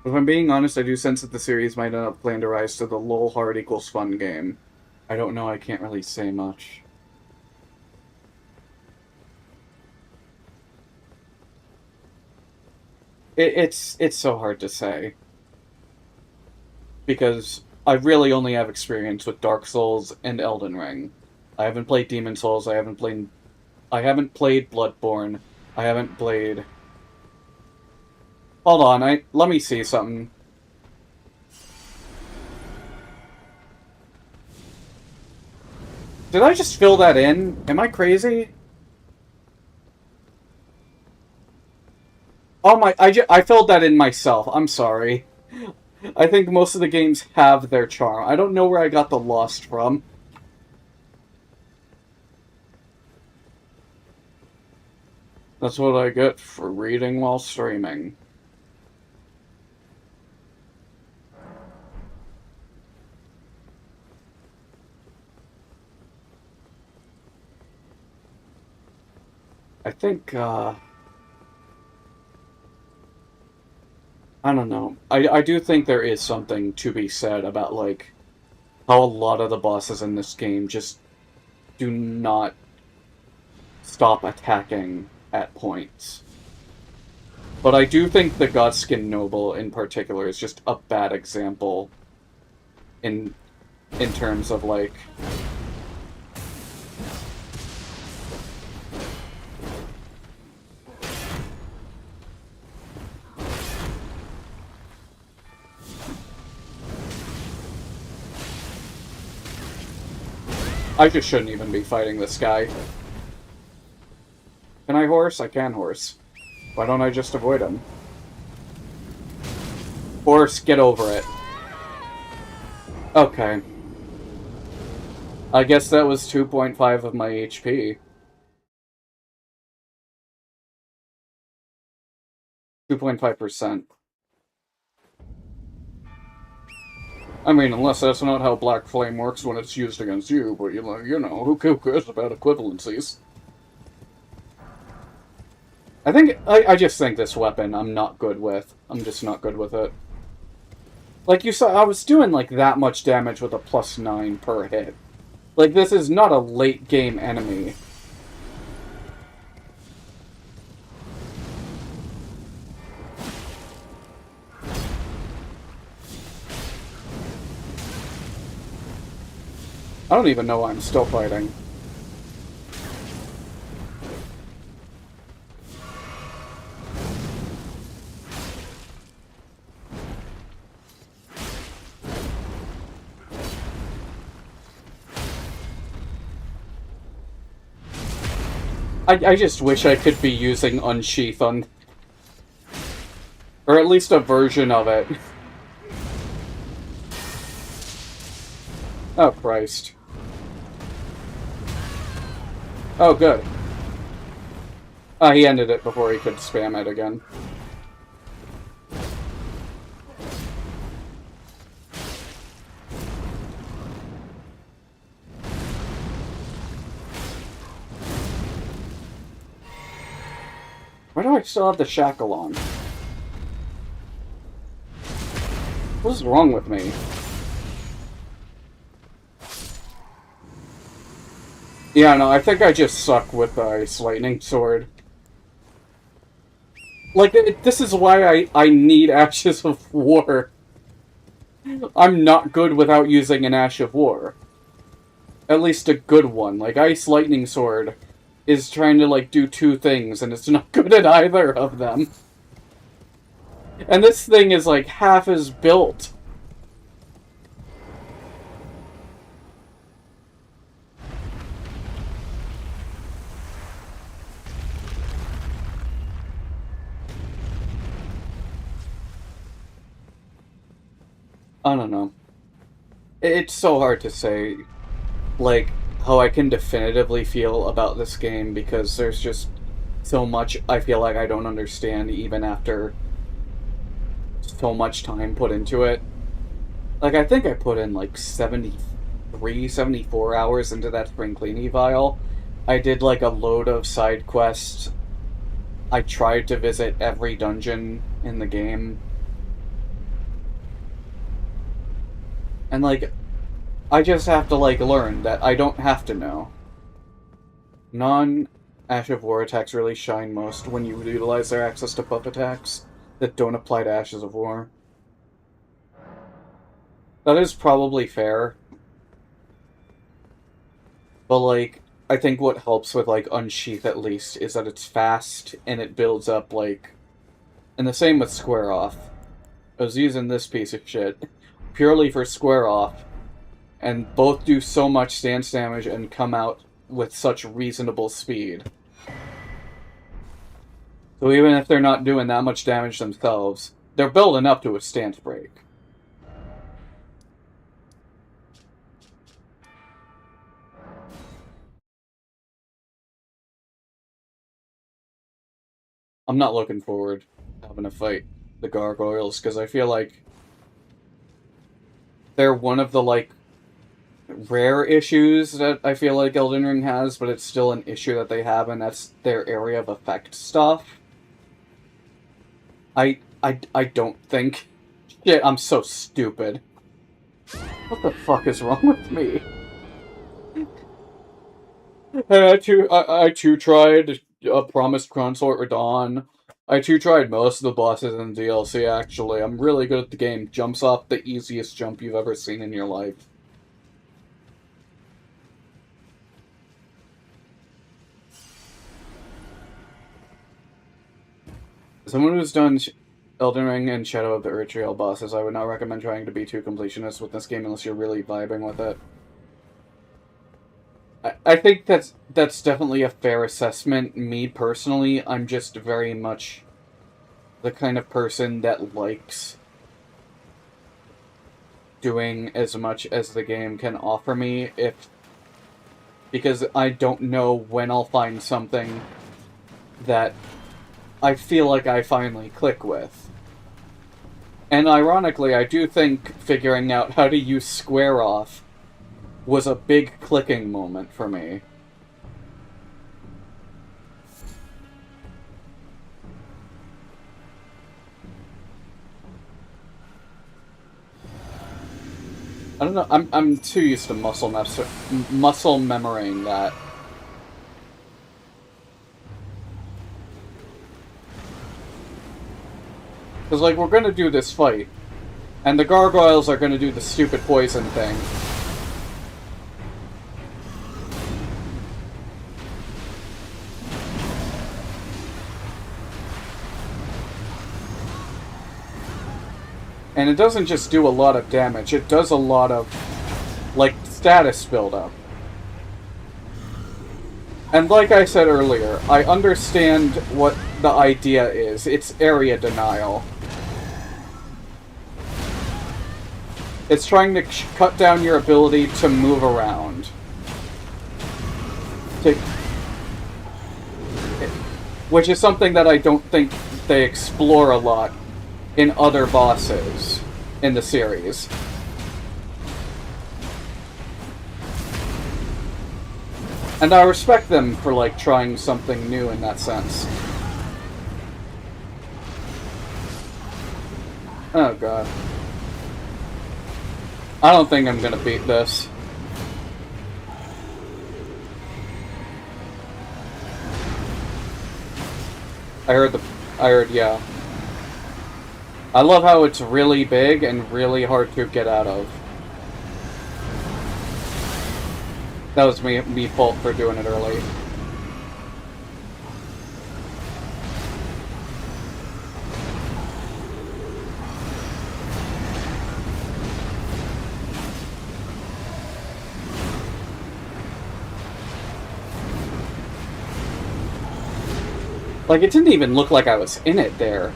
[SPEAKER 1] If I'm being honest, I do sense that the series might end up playing to rise to the lol hard equals fun game. I don't know, I can't really say much. It's so hard to say. Because I really only have experience with Dark Souls and Elden Ring. I haven't played Demon Souls, I haven't played Bloodborne, I haven't played... Hold on, let me see something. Did I just fill that in? Am I crazy? Oh my, I filled that in myself, I'm sorry. I think most of the games have their charm. I don't know where I got the Lost from. That's what I get for reading while streaming. I think, I don't know. I do think there is something to be said about, like, how a lot of the bosses in this game just do not stop attacking at points. But I do think the Godskin Noble, in particular, is just a bad example in terms of, like... I just shouldn't even be fighting this guy. Can I horse? I can horse. Why don't I just avoid him? Horse, get over it. Okay. I guess that was 2.5 of my HP. 2.5%. I mean, unless that's not how Black Flame works when it's used against you, but you know, who cares about equivalencies? I just think this weapon I'm not good with. I'm just not good with it. Like you saw, I was doing like that much damage with a +9 per hit. Like, this is not a late game enemy. I don't even know why I'm still fighting. I just wish I could be using Unsheath on... or at least a version of it. Oh, Christ. Oh, good. He ended it before he could spam it again. Why do I still have the shackle on? What is wrong with me? Yeah, no, I think I just suck with Ice Lightning Sword. Like, this is why I need Ashes of War. I'm not good without using an Ash of War. At least a good one. Like, Ice Lightning Sword is trying to, like, do two things, and it's not good at either of them. And this thing is, like, half as built. I don't know. It's so hard to say, like, how I can definitively feel about this game, because there's just so much I feel like I don't understand even after so much time put into it. Like, I think I put in, like, 73, 74 hours into that spring cleaning vial. I did, like, a load of side quests. I tried to visit every dungeon in the game. And, like, I just have to, like, learn that I don't have to know. Non-Ash of War attacks really shine most when you utilize their access to buff attacks that don't apply to Ashes of War. That is probably fair. But, like, I think what helps with, like, Unsheath, at least, is that it's fast, and it builds up, like... And the same with Square Off. I was using this piece of shit purely for Square Off, and both do so much stance damage and come out with such reasonable speed. So even if they're not doing that much damage themselves, they're building up to a stance break. I'm not looking forward to having to fight the gargoyles, because I feel like they're one of the, like, rare issues that I feel like Elden Ring has, but it's still an issue that they have, and that's their area of effect stuff. I don't think... Shit, I'm so stupid. What the fuck is wrong with me? And I too tried Promised Consort or Dawn. I too tried most of the bosses in the DLC, actually. I'm really good at the game. Jumps off the easiest jump you've ever seen in your life. Someone who's done Elden Ring and Shadow of the Earthtrail bosses, I would not recommend trying to be too completionist with this game unless you're really vibing with it. I think that's definitely a fair assessment. Me, personally, I'm just very much the kind of person that likes doing as much as the game can offer me, because I don't know when I'll find something that I feel like I finally click with. And ironically, I do think figuring out how to use Square Off was a big clicking moment for me. I don't know, I'm too used to muscle memorying that. Because, like, we're gonna do this fight, and the gargoyles are gonna do the stupid poison thing. And it doesn't just do a lot of damage, it does a lot of, like, status buildup. And like I said earlier, I understand what the idea is. It's area denial. It's trying to cut down your ability to move around. which is something that I don't think they explore a lot in other bosses in the series. And I respect them for, like, trying something new in that sense. Oh god. I don't think I'm gonna beat this. Yeah. I love how it's really big and really hard to get out of. That was me fault for doing it early. Like, it didn't even look like I was in it there.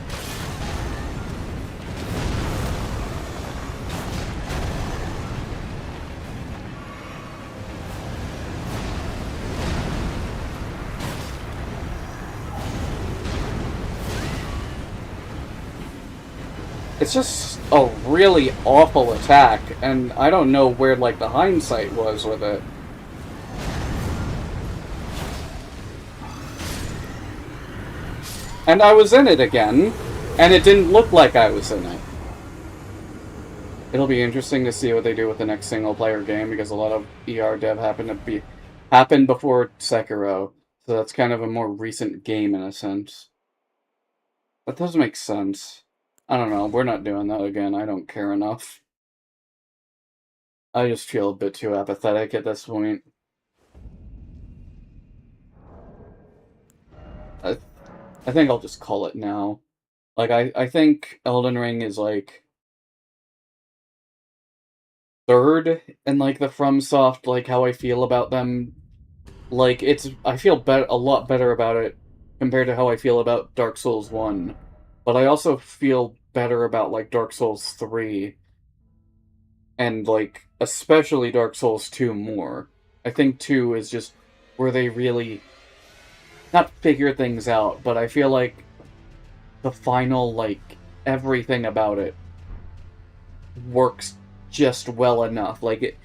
[SPEAKER 1] It's just a really awful attack, and I don't know where, like, the hindsight was with it. And I was in it again, and it didn't look like I was in it. It'll be interesting to see what they do with the next single-player game, because a lot of ER dev happened before Sekiro, so that's kind of a more recent game in a sense. That does make sense. I don't know, we're not doing that again, I don't care enough. I just feel a bit too apathetic at this point. I think I'll just call it now. Like, I think Elden Ring is, like, third in, like, the FromSoft, like, how I feel about them. Like, I feel a lot better about it compared to how I feel about Dark Souls 1. But I also feel better about, like, Dark Souls 3. And, like, especially Dark Souls 2 more. I think 2 is just where they really, not figure things out, but I feel like the final, like, everything about it works just well enough. Like,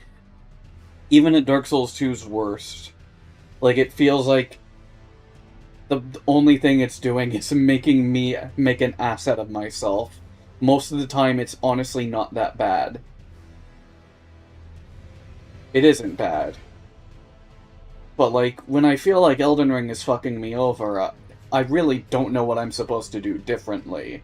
[SPEAKER 1] even at Dark Souls 2's worst, like, it feels like the only thing it's doing is making me make an ass out of myself. Most of the time, it's honestly not that bad. It isn't bad. But, like, when I feel like Elden Ring is fucking me over, I really don't know what I'm supposed to do differently.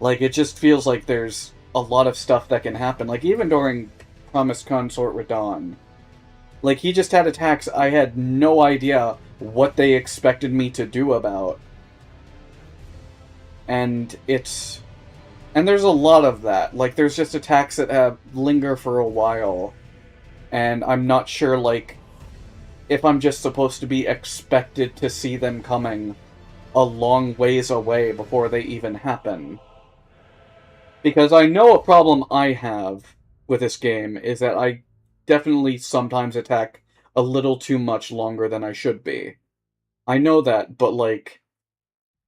[SPEAKER 1] Like, it just feels like there's a lot of stuff that can happen. Like, even during Promised Consort Radahn. Like, he just had attacks I had no idea what they expected me to do about. And there's a lot of that. Like, there's just attacks that linger for a while. And I'm not sure, like, if I'm just supposed to be expected to see them coming a long ways away before they even happen. Because I know a problem I have with this game is that I definitely sometimes attack a little too much longer than I should be. I know that, but, like,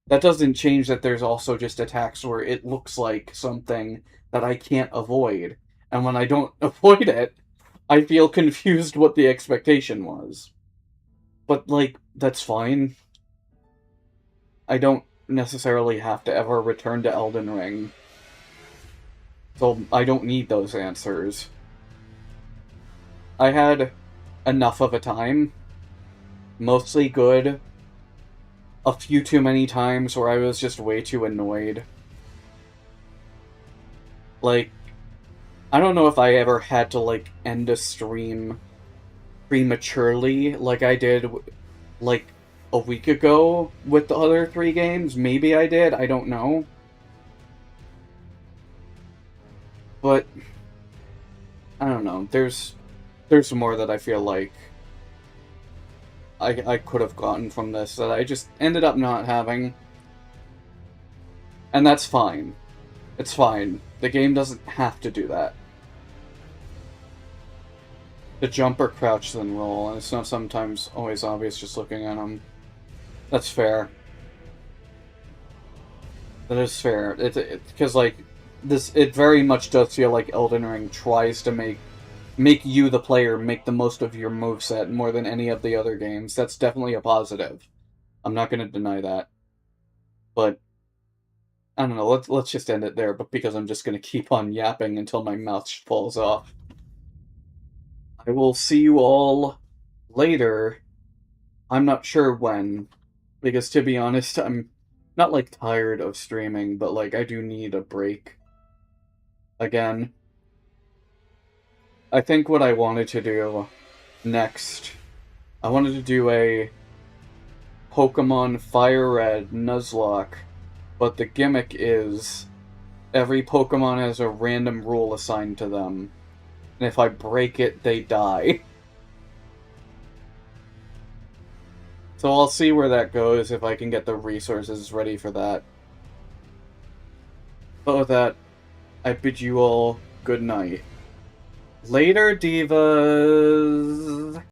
[SPEAKER 1] that doesn't change that there's also just attacks where it looks like something that I can't avoid. And when I don't avoid it, I feel confused what the expectation was. But, like, that's fine. I don't necessarily have to ever return to Elden Ring. So I don't need those answers. I had enough of a time. Mostly good. A few too many times where I was just way too annoyed. Like, I don't know if I ever had to, like, end a stream prematurely like I did, like, a week ago with the other 3 games. Maybe I did, I don't know. But, I don't know, there's more that I feel like I could have gotten from this that I just ended up not having. And that's fine. It's fine. The game doesn't have to do that. To jump or crouch then roll, and it's not sometimes always obvious just looking at them. That's fair. That is fair. Because like this, it very much does feel like Elden Ring tries to make you the player make the most of your moveset more than any of the other games. That's definitely a positive. I'm not going to deny that. But I don't know. Let's just end it there. But because I'm just going to keep on yapping until my mouth falls off. I will see you all later. I'm not sure when, because to be honest, I'm not like tired of streaming, but like I do need a break. Again, I think what I wanted to do next, I wanted to do a Pokemon Fire Red Nuzlocke, but the gimmick is every Pokemon has a random rule assigned to them, and if I break it, they die. So I'll see where that goes, if I can get the resources ready for that. But with that, I bid you all good night. Later, divas!